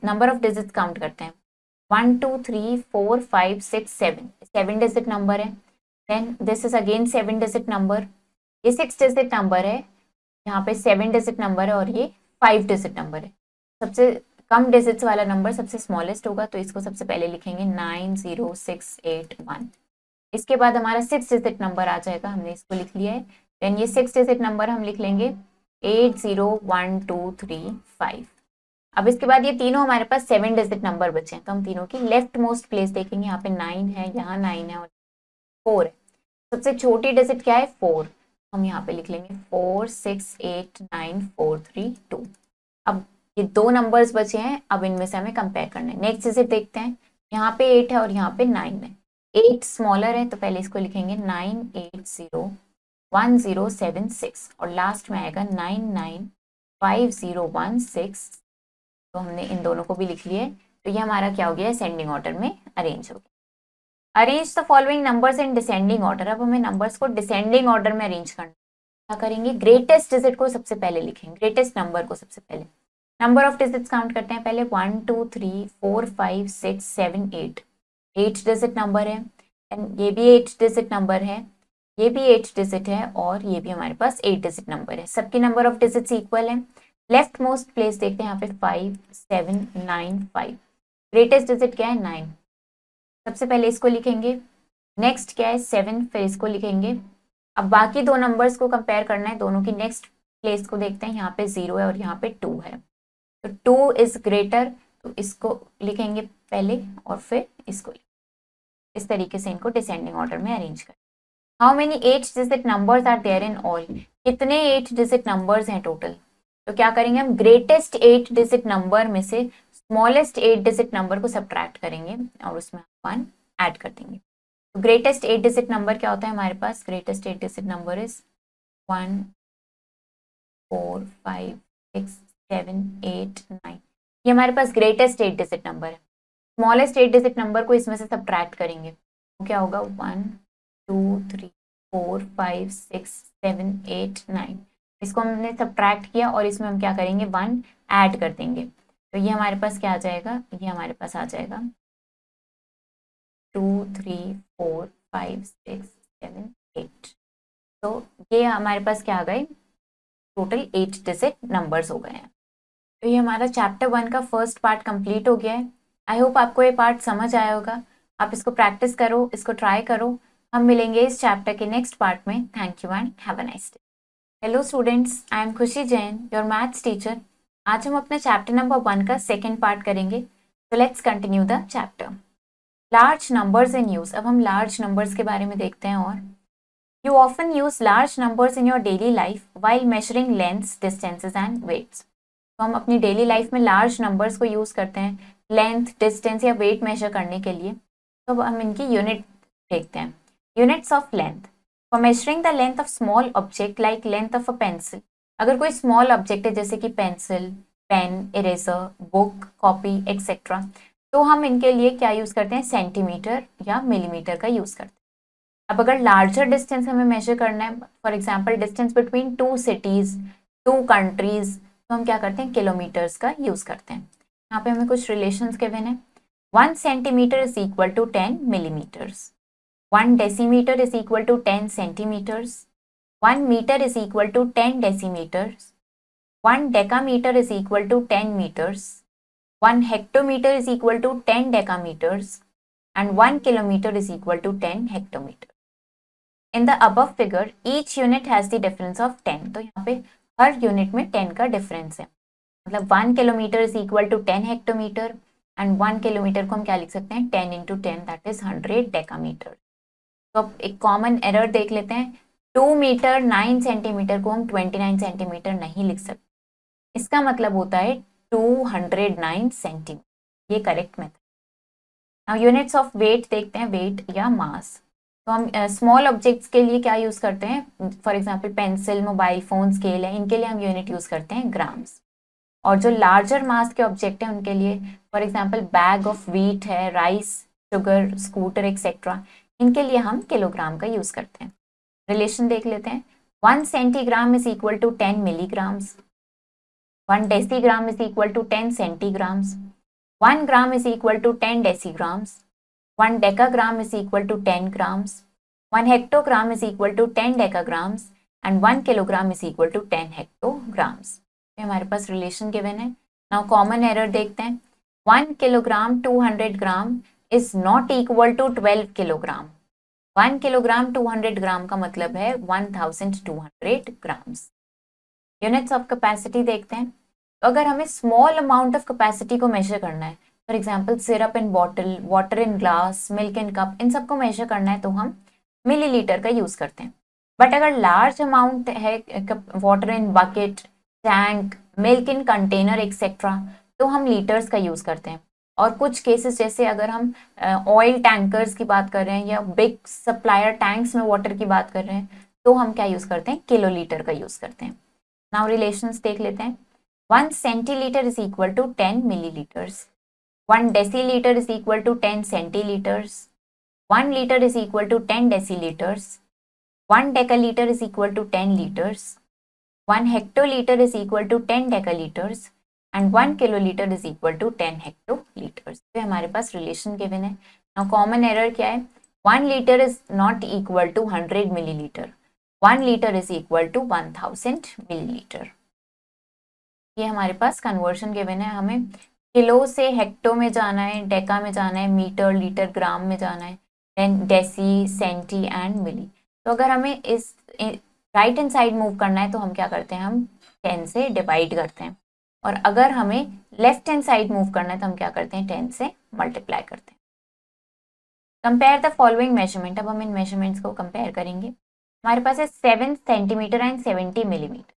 नंबर ऑफ डिजिट काउंट करते हैं। 1 2 3 4 5 6 7, 7 डिजिट नंबर है। Then this is again 7 digit number. ये 6 डिजिट नंबर है, यहाँ पे 7 डिजिट नंबर है और ये 5 डिजिट नंबर है। सबसे कम डिजिट्स वाला नंबर सबसे स्मॉलेस्ट होगा, तो इसको सबसे पहले लिखेंगे 9 0 6 8 1। इसके बाद हमारा 6 डिजिट नंबर आ जाएगा, हमने इसको लिख लिया है। देन ये 6 डिजिट नंबर हम लिख लेंगे 801235। अब इसके बाद ये तीनों हमारे पास 7 डिजिट नंबर बचे हैं, तो हम तीनों की लेफ्ट मोस्ट प्लेस देखेंगे। यहाँ पे 9 है, यहाँ 9 है और 4 है। सबसे छोटी डिजिट क्या है? 4। हम यहाँ पे लिख लेंगे 468943 2। अब ये दो नंबर्स बचे हैं, अब इनमें से हमें कंपेयर करना है। नेक्स्ट डिजिट देखते हैं, यहाँ पे 8 है और यहाँ पे 9 है। 8 स्मॉलर है तो पहले इसको लिखेंगे 9801076 और लास्ट में आएगा 995016। तो हमने इन दोनों को भी लिख लिए। तो ये हमारा क्या हो गया? असेंडिंग ऑर्डर में अरेंज हो गया। Arrange the following numbers in descending order. अब हमें नंबर्स को डिसेंडिंग ऑर्डर में अरेंज करना। क्या करेंगे? ग्रेटेस्ट डिजिट को सबसे पहले लिखेंगे, ग्रेटेस्ट नंबर को सबसे पहले। नंबर ऑफ डिजिट्स काउंट करते हैं पहले। 1 2 3 4 5 6 7 8। 8 डिजिट नंबर है, एंड ये भी 8 डिजिट नंबर है, ये भी 8 डिजिट है और ये भी हमारे पास 8 डिजिट नंबर है। सबकी नंबर ऑफ डिजिट्स इक्वल है। लेफ्ट मोस्ट प्लेस देखते हैं, यहाँ पे 5 7 9 5। ग्रेटेस्ट डिजिट क्या है? 9। सबसे पहले इसको लिखेंगे। नेक्स्ट क्या है? 7, फिर इसको लिखेंगे। अब बाकी दो नंबर्स को कंपेयर करना है, दोनों की नेक्स्ट प्लेस को देखते हैं। यहाँ पे 0 है और यहाँ पे 2 है, तो 2 इज ग्रेटर, तो इसको लिखेंगे पहले और फिर इसको। इस तरीके से इनको डिसेंडिंग ऑर्डर में अरेंज करें। How many 8 digit numbers are there in all? कितने 8 डिजिट नंबर्स हैं टोटल? तो क्या करेंगे हम? ग्रेटेस्ट 8 डिजिट नंबर में से स्मॉलेस्ट 8 डिजिट नंबर को सब्ट्रैक्ट करेंगे और उसमें 1 ऐड कर देंगे। तो ग्रेटेस्ट 8 डिजिट नंबर क्या होता है हमारे पास? Greatest 8 digit number is 1 4 5 6 7 8 9। ये हमारे पास ग्रेटेस्ट 8 डिजिट नंबर है। स्मॉलेस्ट 8 डिजिट नंबर को इसमें से सब्ट्रैक्ट करेंगे, तो क्या होगा? 1 2 3 4 5 6 7 8 9। इसको हमने सब्ट्रैक्ट किया और इसमें हम क्या करेंगे? 1 ऐड कर देंगे। तो ये हमारे पास क्या आ जाएगा? ये हमारे पास आ जाएगा 2 3 4 5 6 7 8। तो ये हमारे पास क्या आ गए? टोटल 8 डिजिट नंबर्स हो गए हैं। तो ये हमारा चैप्टर 1 का फर्स्ट पार्ट कंप्लीट हो गया है। आई होप आपको ये पार्ट समझ आया होगा। आप इसको प्रैक्टिस करो, इसको ट्राई करो। हम मिलेंगे इस चैप्टर के नेक्स्ट पार्ट में। Thank you and have a nice day. Hello students, I am खुशी जैन, योर मैथ्स टीचर। आज हम अपने चैप्टर नंबर 1 का सेकेंड पार्ट करेंगे। तो let's continue the chapter. Large numbers in use. अब हम लार्ज नंबर्स के बारे में देखते हैं। और you often use large numbers in your daily life while measuring lengths, distances and weights. तो हम अपनी डेली लाइफ में लार्ज नंबर्स को यूज करते हैं लेंथ, डिस्टेंस या वेट मेजर करने के लिए। तो अब हम इनकी यूनिट देखते हैं। Units of length. For measuring the length of small object like length of a pencil. अगर कोई स्मॉल ऑब्जेक्ट है जैसे कि pencil, pen, eraser, book, copy etcetera, तो हम इनके लिए क्या यूज करते हैं? सेंटीमीटर या मिलीमीटर का यूज करते हैं। अब अगर लार्जर डिस्टेंस हमें मेजर करना है, for example distance between 2 cities, 2 countries, तो हम क्या करते हैं? किलोमीटर्स का यूज करते हैं। यहाँ पे हमें कुछ रिलेशंस गिवन है। 1 centimetre is equal to 10 millimetres. 1 decimetre is equal to 10 centimetres. 1 metre is equal to 10 decimetres. 1 decametre is equal to 10 meters. 1 hectometer is equal to 10 decameters. And 1 kilometer is equal to 10 hectometer. In the above figure, each unit has the difference of 10. तो यहाँ पे हर unit में 10 का difference है। मतलब 1 kilometre is equal to 10 hectometre and 1 kilometre को हम क्या लिख सकते हैं? 10 × 10 दैट इज 100 डेकामीटर। तो अब एक कॉमन एरर देख लेते हैं। 2 मीटर 9 सेंटीमीटर को हम 29 सेंटीमीटर नहीं लिख सकते। इसका मतलब होता है 209 सेंटीमीटर। ये correct method. Now units of weight देखते हैं, वेट या मास। तो हम स्मॉल ऑब्जेक्ट्स के लिए क्या यूज करते हैं? For example pencil, mobile phone, scale है, इनके लिए हम यूनिट यूज करते हैं ग्राम्स। और जो लार्जर मास के ऑब्जेक्ट हैं उनके लिए, for example bag of wheat है, राइस, शुगर, स्कूटर एक्सेट्रा, इनके लिए हम किलोग्राम का यूज करते हैं। रिलेशन देख लेते हैं। 1 centigram is equal to 10 milligrams. 1 decigram is equal to 10 centigrams. 1 gram is equal to 10 decigrams. 1 decagram is equal to 10 grams. 1 hectogram is equal to 10 decagrams. And 1 kilogram is equal to 10 hectograms. ये हमारे पास relation given है। Now common error देखते हैं। 1 kilogram 200 gram is not equal to 12 kilogram. 1 kilogram 200 ग्राम का मतलब है 1200 grams. Units of capacity देखते हैं। तो अगर हमें स्मॉल अमाउंट ऑफ कैपेसिटी को मेजर करना है, for example syrup in bottle, water in glass, milk in cup, इन सबको मेजर करना है तो हम मिलीलीटर का यूज करते हैं। बट अगर लार्ज अमाउंट है, water in bucket, tank, milk in container etcetera, तो हम लीटर्स का यूज करते हैं। और कुछ केसेस जैसे अगर हम ऑयल टैंकर्स की बात कर रहे हैं या बिग सप्लायर टैंक्स में वाटर की बात कर रहे हैं, तो हम क्या यूज करते हैं, किलोलीटर का यूज करते हैं। नाउ रिलेशंस देख लेते हैं। 1 centilitre is equal to 10 millilitres, 1 decilitre is equal to 10 centilitres, 1 liter is equal to 10 deciliters, 1 deciliter is equal to 10 liters, 1 hectoliter is equal to 10 decaliters and 1 kiloliter is equal to 10 hectoliters। तो हमारे पास relation given है। Now common error क्या है, 1 liter is not equal to 100 milliliter, 1 liter is equal to 1000 milliliter। ये हमारे पास conversion given है, हमें kilo से हेक्टो में जाना है, डेका में जाना है, मीटर, लीटर, ग्राम में जाना है, देन डेसी, सेंटी एंड मिली। तो अगर हमें इस राइट हैंड साइड मूव करना है तो हम क्या करते हैं, हम 10 से डिवाइड करते हैं। और अगर हमें लेफ्ट हैंड साइड मूव करना है तो हम क्या करते हैं, 10 से मल्टीप्लाई करते हैं। Compare the following measurement. अब हम इन मेजरमेंट्स को कंपेयर करेंगे। हमारे पास है 7 सेंटीमीटर एंड 70 मिलीमीटर।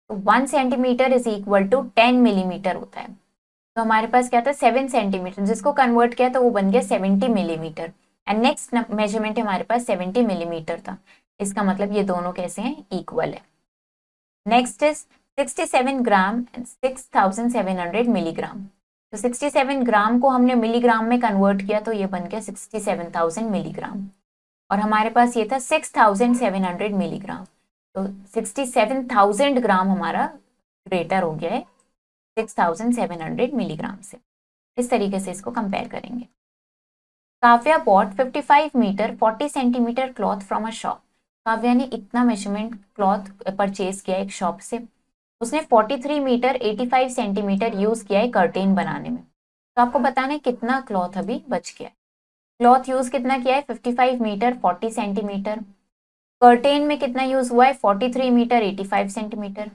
तो 1 centimetre is equal to 10 millimetre होता है। तो हमारे पास क्या था, 7 सेंटीमीटर, जिसको कन्वर्ट किया तो वो बन गया 70 मिलीमीटर। एंड नेक्स्ट मेजरमेंट हमारे पास 70 मिलीमीटर था। इसका मतलब ये दोनों कैसे हैं, इक्वल है। Next is 67 gram and 6700 milligram. तो 67 ग्राम को हमने मिलीग्राम में कन्वर्ट किया तो ये बन गया 67,000 मिलीग्राम। और हमारे पास ये था 6700 मिलीग्राम। तो 67,000 ग्राम हमारा ग्रेटर हो गया है 6700 मिलीग्राम से। इस तरीके से इसको कंपेयर करेंगे। Kavya bought 55 metre 40 centimetre cloth from a shop. Kavya ने इतना मेजरमेंट क्लॉथ परचेज किया एक शॉप से। उसने 43 मीटर 85 सेंटीमीटर यूज किया है कर्टेन बनाने में। तो आपको बताना है कितना क्लॉथ अभी बच गया है। क्लॉथ यूज कितना किया है, 55 मीटर 40 सेंटीमीटर। कर्टेन में कितना यूज हुआ है, 43 मीटर 85 सेंटीमीटर।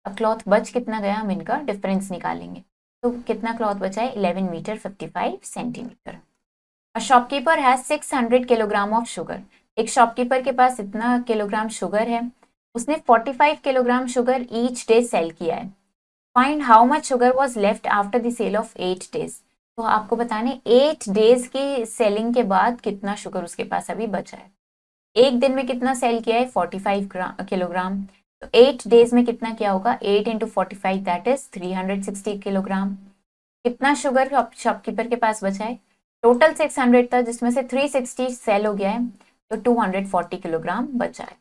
अब क्लॉथ बच कितना गया, हम इनका डिफरेंस निकालेंगे। तो कितना क्लॉथ बचा है, 11 metre 55 centimetre. A shopkeeper has 600 kilogram of sugar. एक शॉपकीपर के पास इतना किलोग्राम शुगर है। उसने 45 kilogram sugar each day sale किया है। Find how much sugar was left after the sale of 8 days. तो आपको बताने 8 डेज की सेलिंग के बाद कितना शुगर उसके पास अभी बचा है। एक दिन में कितना सेल किया है, 45 किलोग्राम। तो 8 डेज में कितना किया होगा, 8 इंटू 45 दैट इज 360 किलोग्राम। कितना शुगर शॉपकीपर के पास बचा है, टोटल 600 था जिसमें से 360 सेल हो गया है, तो 240 किलोग्राम बचा है।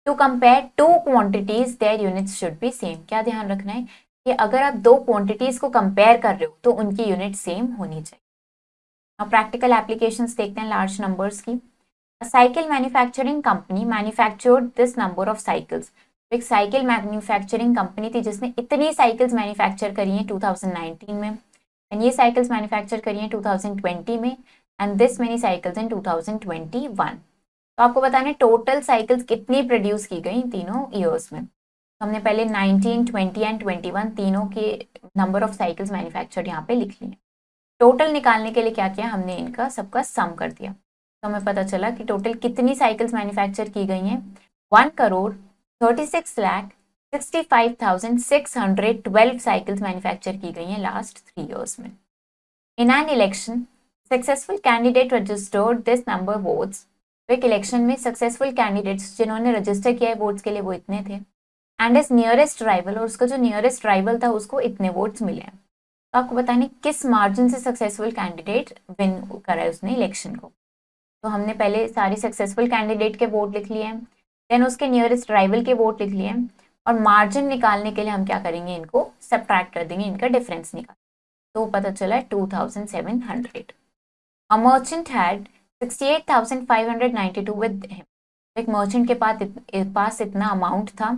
To compare two quantities their units should be same. क्या ध्यान रखना है कि अगर आप दो क्वांटिटीज को कंपेयर कर रहे हो तो उनकी यूनिट सेम होनी चाहिए। अब प्रैक्टिकल एप्लीकेशंस देखते हैं लार्ज नंबर्स की। A cycle manufacturing company manufactured this number of cycles। एक साइकिल मैन्युफैक्चरिंग कंपनी थी जिसने इतनी साइकिल्स मैन्युफैक्चर करी हैं 2019 में, एंड ये साइकिल्स मैन्युफैक्चर करी हैं 2020 में, एंड दिस मेनी साइकिल्स इन 2021। तो आपको बताना है टोटल साइकिल्स कितनी प्रोड्यूस की गई तीनों ईयर्स में। तो हमने पहले 19, 20 एंड 21 तीनों के नंबर ऑफ साइकिल्स मैन्युफैक्चर्ड यहाँ पे लिख लिए। टोटल निकालने के लिए क्या किया, हमने इनका सबका सम कर दिया। तो हमें पता चला कि टोटल कितनी साइकिल्स मैन्युफैक्चर की गई हैं, 1,36,65,612 साइकिल्स मैन्युफैक्चर की गई हैं लास्ट 3 इयर्स में। In an election successful candidate registered this number votes. तो एक इलेक्शन में सक्सेसफुल कैंडिडेट्स जिन्होंने रजिस्टर किया है वोट्स के लिए वो इतने थे, एंड इज नियरेस्ट राइवल, और उसका जो नियरेस्ट राइवल था उसको इतने वोट्स मिले हैं। तो आपको बताने किस मार्जिन से सक्सेसफुल कैंडिडेट विन करा है उसने इलेक्शन को। तो हमने पहले सारे सक्सेसफुल कैंडिडेट के वोट लिख लिए हैं, देन उसके नियरेस्ट राइवल के वोट लिख लिए हैं, और मार्जिन निकालने के लिए हम क्या करेंगे, इनको सब्ट्रैक्ट कर देंगे, इनका डिफरेंस निकाल। तो पता चला है 2700। A merchant had 68,592 with him. एक मर्चेंट के पास इतना अमाउंट था।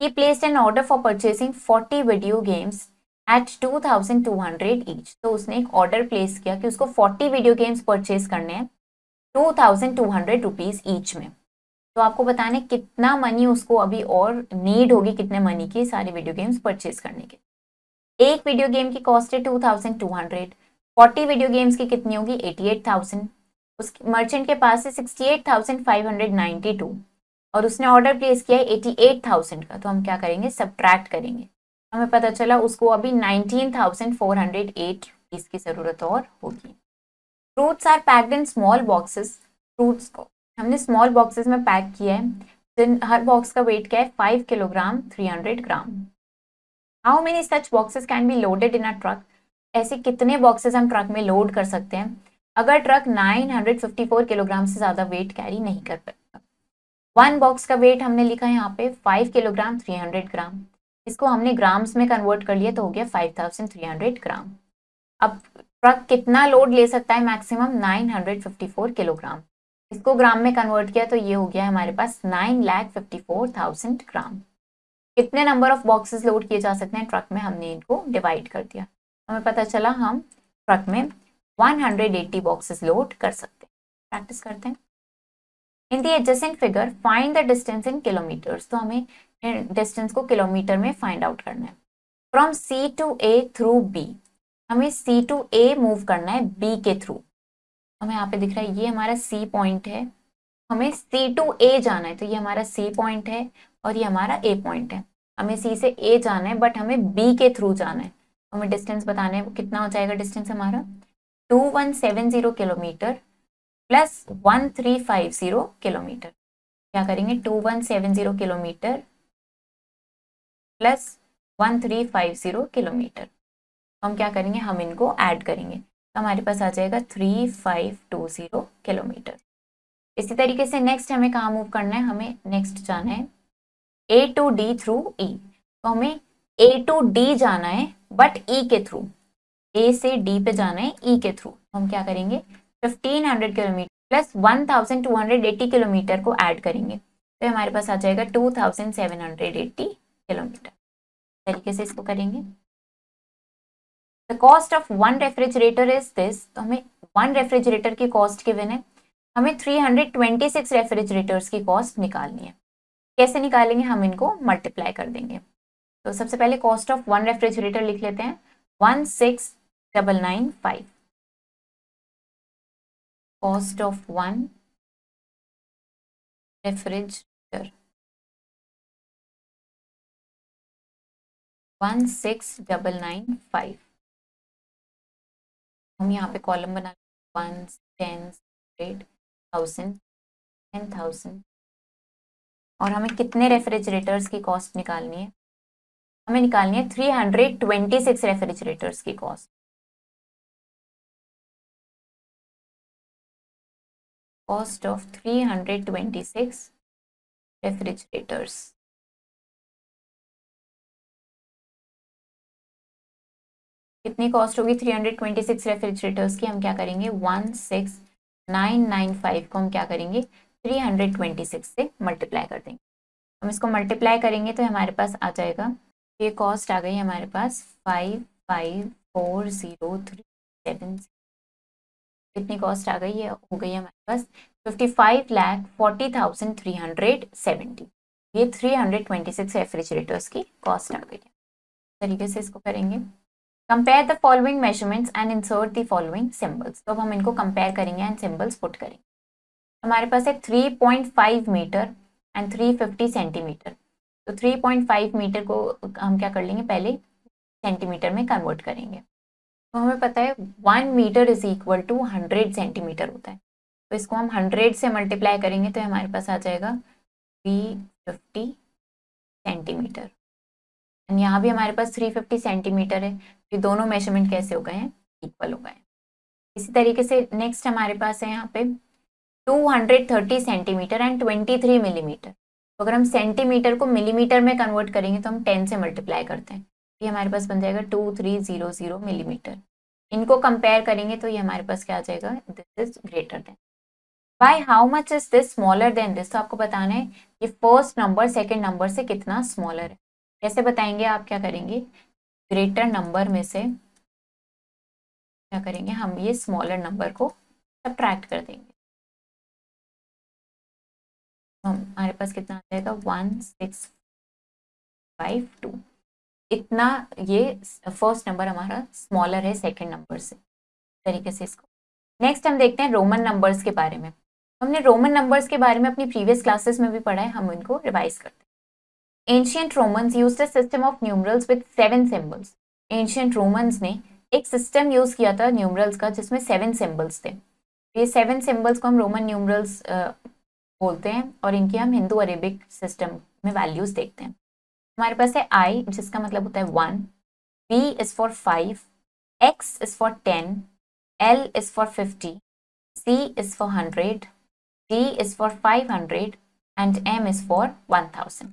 He placed an order for purchasing 40 video games at 2,200 each. तो उसने एक ऑर्डर प्लेस किया कि उसको 40 वीडियो गेम्स परचेज करने हैं 2200 रुपीज ईच में। तो आपको बताना है कितना मनी उसको अभी और नीड होगी, कितने मनी की सारी वीडियो गेम्स परचेज करने के। एक वीडियो गेम की कॉस्ट है 2200, 40 वीडियो गेम्स की कितनी होगी 88,000। उस मर्चेंट के पास है 68,592 और उसने ऑर्डर प्लेस किया है 88,000 का। तो हम क्या करेंगे, सब्ट्रैक्ट करेंगे, हमें पता चला उसको अभी 19,408 रुपीज की जरूरत और होगी। Fruits are packed in small boxes, fruits को हमने स्मॉल बॉक्सेस में पैक किया है, हर बॉक्स का वेट क्या है 5 kilogram 300 gram. How many such boxes can be loaded in a truck, ऐसे कितने बॉक्सेस हम ट्रक में लोड कर सकते हैं अगर ट्रक 954 किलोग्राम से ज्यादा वेट कैरी नहीं कर पाता। वन बॉक्स का वेट हमने लिखा है यहाँ पे 5 किलोग्राम 300 ग्राम, इसको हमने ग्राम्स में कन्वर्ट कर लिया तो हो गया 5300 ग्राम। अब ट्रक कितना लोड ले सकता है मैक्सिमम 954 किलोग्राम, इसको ग्राम में कन्वर्ट किया तो ये हो गया हमारे पास 9,54,000 ग्राम। कितने नंबर ऑफ बॉक्सेस लोड किए जा सकते हैं ट्रक में, हमने इनको डिवाइड कर दिया, हमें पता चला हम ट्रक में 180 बॉक्सेस लोड कर सकते हैं। प्रैक्टिस करते हैं। In the adjacent figure find the distance in kilometres, तो हमें डिस्टेंस को किलोमीटर में फाइंड आउट करना है। From C to A through B, हमें सी टू ए मूव करना है बी के थ्रू। हमें यहाँ पे दिख रहा है ये हमारा सी पॉइंट है, हमें सी टू ए जाना है, तो ये हमारा सी पॉइंट है और ये हमारा ए पॉइंट है। हमें सी से ए जाना है बट हमें बी के थ्रू जाना है, हमें डिस्टेंस बताना है कितना हो जाएगा डिस्टेंस हमारा 2170 किलोमीटर प्लस 1350 किलोमीटर। क्या करेंगे 2170 किलोमीटर प्लस 1350 किलोमीटर, हम क्या करेंगे हम इनको ऐड करेंगे तो हमारे पास आ जाएगा 3520 किलोमीटर। इसी तरीके से नेक्स्ट हमें कहाँ मूव करना है, हमें नेक्स्ट जाना है ए टू डी थ्रू ई, तो हमें ए टू डी जाना है बट ई के थ्रू, ए से डी पे जाना है ई के थ्रू। हम क्या करेंगे 1500 किलोमीटर प्लस 1280 किलोमीटर को ऐड करेंगे तो हमारे पास आ जाएगा 2780 किलोमीटर। तरीके से इसको करेंगे। The cost of one refrigerator is this, तो हमें वन रेफ्रिजरेटर की कॉस्ट गिवन है, हमें 326 रेफ्रिजरेटर्स की कॉस्ट निकालनी है। कैसे निकालेंगे, हम इनको मल्टीप्लाई कर देंगे। तो सबसे पहले कॉस्ट ऑफ वन रेफ्रिजरेटर लिख लेते हैं 16,995, कॉस्ट ऑफ वन रेफ्रिजरेटर 16,995। हम यहाँ पे कॉलम बना 1, 10, 100,000, 10,000 और हमें कितने रेफ्रिजरेटर्स की कॉस्ट निकालनी है, हमें निकालनी है 326 रेफ्रिजरेटर्स की कॉस्ट। कॉस्ट ऑफ 326 रेफ्रिजरेटर्स, कितनी कॉस्ट होगी 326 रेफ्रिजरेटर्स की, हम क्या करेंगे 16,995 को हम क्या करेंगे 326 से मल्टीप्लाई कर देंगे। हम इसको मल्टीप्लाई करेंगे तो हमारे पास आ जाएगा, ये कॉस्ट आ गई हमारे पास 554037, कितनी कॉस्ट आ गई है, हो गई है हमारे पास 55,40,370, ये 326 रेफ्रिजरेटर्स की कॉस्ट आ गई है। तरीके से इसको करेंगे। Compare the following measurements and insert the following symbols, तो अब हम इनको कंपेयर करेंगे एंड सिंबल्स पुट करेंगे। हमारे पास है 3.5 मीटर एंड 350 सेंटीमीटर, तो 3.5 मीटर को हम क्या कर लेंगे पहले सेंटीमीटर में कन्वर्ट करेंगे। तो हमें पता है 1 metre is equal to 100 centimetre होता है, तो इसको हम 100 से मल्टीप्लाई करेंगे तो हमारे पास आ जाएगा 350 सेंटीमीटर। एंड यहाँ भी हमारे पास 350 सेंटीमीटर है, ये दोनों मेजरमेंट कैसे हो गए हैं इक्वल हो गए हैं। इसी तरीके से नेक्स्ट हमारे पास है यहाँ पे 230 सेंटीमीटर एंड 23 मिलीमीटर, तो अगर हम सेंटीमीटर को मिलीमीटर में कन्वर्ट करेंगे तो हम 10 से मल्टीप्लाई करते हैं, ये हमारे पास बन जाएगा 2300 मिलीमीटर। इनको कंपेयर करेंगे तो ये हमारे पास क्या आ जाएगा, this is greater than. By how much is this smaller than this, तो आपको बताना है ये फर्स्ट नंबर सेकेंड नंबर से कितना स्मॉलर है। कैसे बताएंगे, आप क्या करेंगे ग्रेटर नंबर में से क्या करेंगे हम ये स्मॉलर नंबर को सब्ट्रैक्ट कर देंगे। तो हमारे पास कितना आ जाएगा 1652। इतना ये फर्स्ट नंबर हमारा स्मॉलर है सेकंड नंबर से, तरीके से इसको। नेक्स्ट हम देखते हैं रोमन नंबर्स के बारे में। हमने रोमन नंबर्स के बारे में अपनी प्रीवियस क्लासेस में भी पढ़ा है, हम इनको रिवाइज करते हैं। Ancient Romans used a system of numerals with 7 symbols. Ancient Romans ने एक सिस्टम यूज किया था न्यूमरल्स का जिसमें 7 सिंबल्स थे। ये 7 सिंबल्स को हम रोमन न्यूमरल्स बोलते हैं और इनकी हम हिंदू अरेबिक सिस्टम में वैल्यूज देखते हैं। हमारे पास है आई, जिसका मतलब होता है 1, B is for 5, X is for 10, L is for 50, C is for 100, D is for 500 and M is for 1000.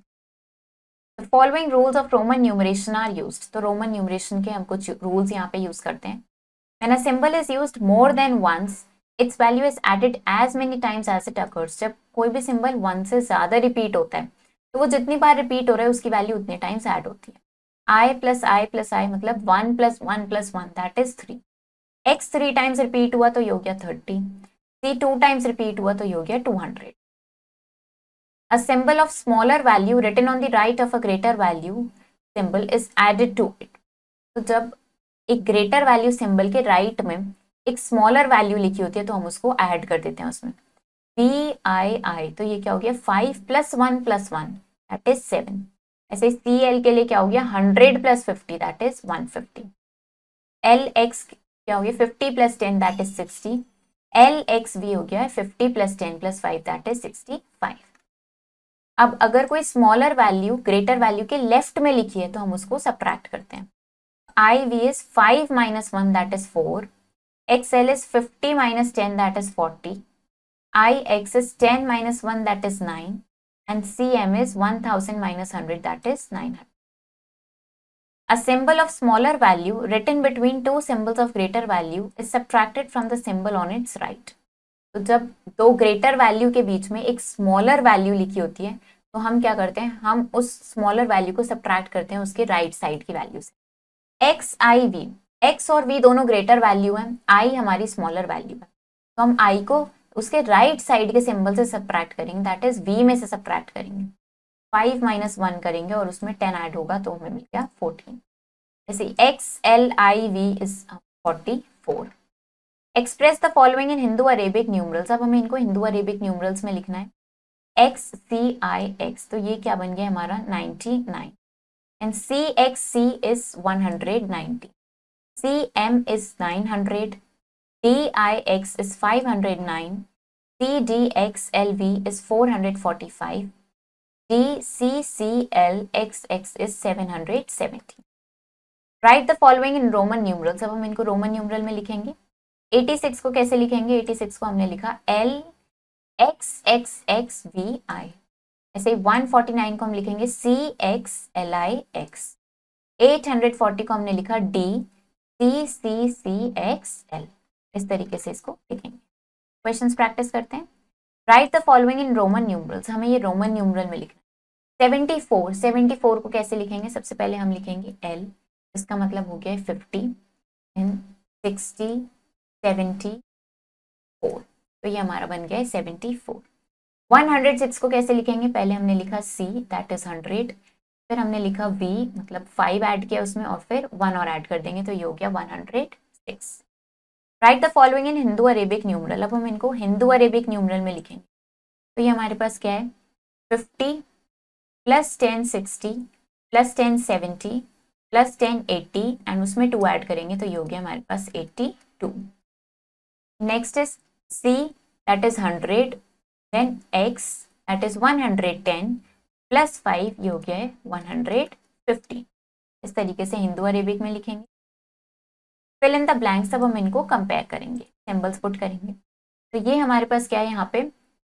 The following rules of Roman numeration are used. तो Roman numeration के हम कुछ rules यहाँ पे use करते हैं। When a symbol is used more than once, its value is added as many times as it occurs. जब कोई भी symbol 1 से ज़्यादा repeat होता है तो वो जितनी बार repeat हो रहा है उसकी value उतने times add होती है। I plus I plus I मतलब 1 plus 1 plus 1 that is 3. X 3 times repeat हुआ तो ये हो गया 30. C 2 times repeat हुआ तो ये हो गया 200. A symbol of smaller value written on the right of a greater value symbol is added to it. तो जब एक greater value symbol के right में एक smaller value लिखी होती है तो हम उसको add कर देते हैं उसमें। PII तो ये क्या हो गया 5 plus 1 plus 1 that is 7. ऐसे CL के लिए क्या हो गया 100 plus 50 that is 150. LX क्या हो गया 50 plus 10 that is 60. LXV हो गया 50 plus 10 plus 5 that is 65. अब अगर कोई स्मॉलर वैल्यू ग्रेटर वैल्यू के लेफ्ट में लिखी है तो हम उसको सब्ट्रैक्ट करते हैं। IV is 5 minus 1 that is 4. XL is 50 minus 10 that is 40. IX is 10 minus 1 that is 9. And CM is 1000 minus 100 that is 900. A symbol of smaller value written between two symbols of greater value is subtracted from the symbol on its right. तो जब दो greater value के बीच में एक smaller value लिखी होती है तो हम क्या करते हैं, हम उस स्मॉलर वैल्यू को सब्ट्रैक्ट करते हैं उसके राइट साइड की वैल्यू से। एक्स आई वी, एक्स और वी दोनों ग्रेटर वैल्यू है, आई हमारी स्मॉलर वैल्यू है, तो हम आई को उसके राइट साइड के सिंबल से सब्ट्रैक्ट करेंगे, दैट इज वी में से सब्ट्रैक्ट करेंगे। 5 minus 1 करेंगे और उसमें 10 ऐड होगा तो हमें मिल गया 14। जैसे X L I V is 44। Express the following in Hindu Arabic numerals. अब हमें इनको हिंदू अरेबिक न्यूमरल्स में लिखना है। एक्स सी आई एक्स तो ये क्या बन गया हमारा 99 and C X C is 190, C M is 900, D I X is 509, C D X L V is 445, D C C L X X is 770। Write the following in Roman numerals. अब हम इनको Roman numeral में लिखेंगे। 86 को कैसे लिखेंगे, 86 को हमने लिखा L X X X V I। ऐसे 149 को हम लिखेंगे C X L I X। 840 को हमने लिखा D C C C X L। इस तरीके से इसको लिखेंगे। क्वेश्चंस प्रैक्टिस करते हैं। Write the following in Roman numerals. हमें ये रोमन न्यूमरल में लिखना है। 74 को कैसे लिखेंगे, सबसे पहले हम लिखेंगे L, इसका मतलब हो गया 50 एंड 60 74, तो ये हमारा बन गया है 74। 106 को कैसे लिखेंगे, पहले हमने लिखा C दैट इज 100, फिर हमने लिखा V मतलब 5 ऐड किया उसमें और फिर 1 और ऐड कर देंगे तो ये हो गया 106। Right the following in Hindu Arabic numeral. अब हम इनको हिंदू अरेबिक न्यूमरल में लिखेंगे तो ये हमारे पास क्या है 50 प्लस 10 60 प्लस 10 70 प्लस 10 80 एंड उसमें 2 ऐड करेंगे तो ये हो गया हमारे पास 82। Next is C that is 100, then X that is 110 plus 5 ये हो गया है 150। इस तरीके से हिंदू अरेबिक में लिखेंगे। Fill in the blanks. अब हम इनको कंपेयर करेंगे, सिंबल्स पुट करेंगे। तो ये हमारे पास क्या है यहाँ पे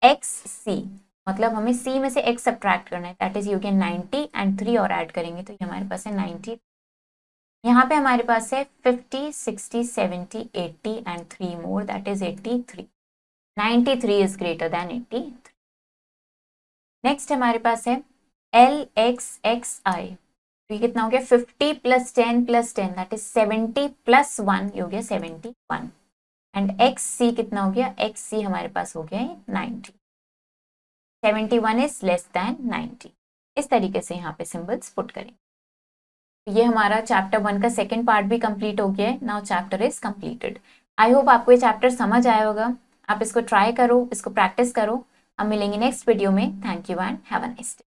XC मतलब हमें C में से X सब्ट्रैक्ट करना है, दैट इज ये हो गया 90 एंड 3 और ऐड करेंगे तो ये हमारे पास है 90। यहाँ पे हमारे पास है 50 60 70 80 and 3 more that is 83। 93 is greater than 83। Next हमारे पास है LXXI, तो ये कितना हो गया 50 plus 10 plus 10 that is 70 plus 1 ये हो गया 71 एंड XC कितना हो गया, XC हमारे पास हो गया है 90। 71 इज लेस देन 90। इस तरीके से यहाँ पे सिंबल्स पुट करेंगे। ये हमारा चैप्टर 1 का सेकेंड पार्ट भी कंप्लीट हो गया है। Now chapter is completed. I hope आपको ये चैप्टर समझ आया होगा। आप इसको ट्राई करो, इसको प्रैक्टिस करो। हम मिलेंगे नेक्स्ट वीडियो में। Thank you and have a nice day.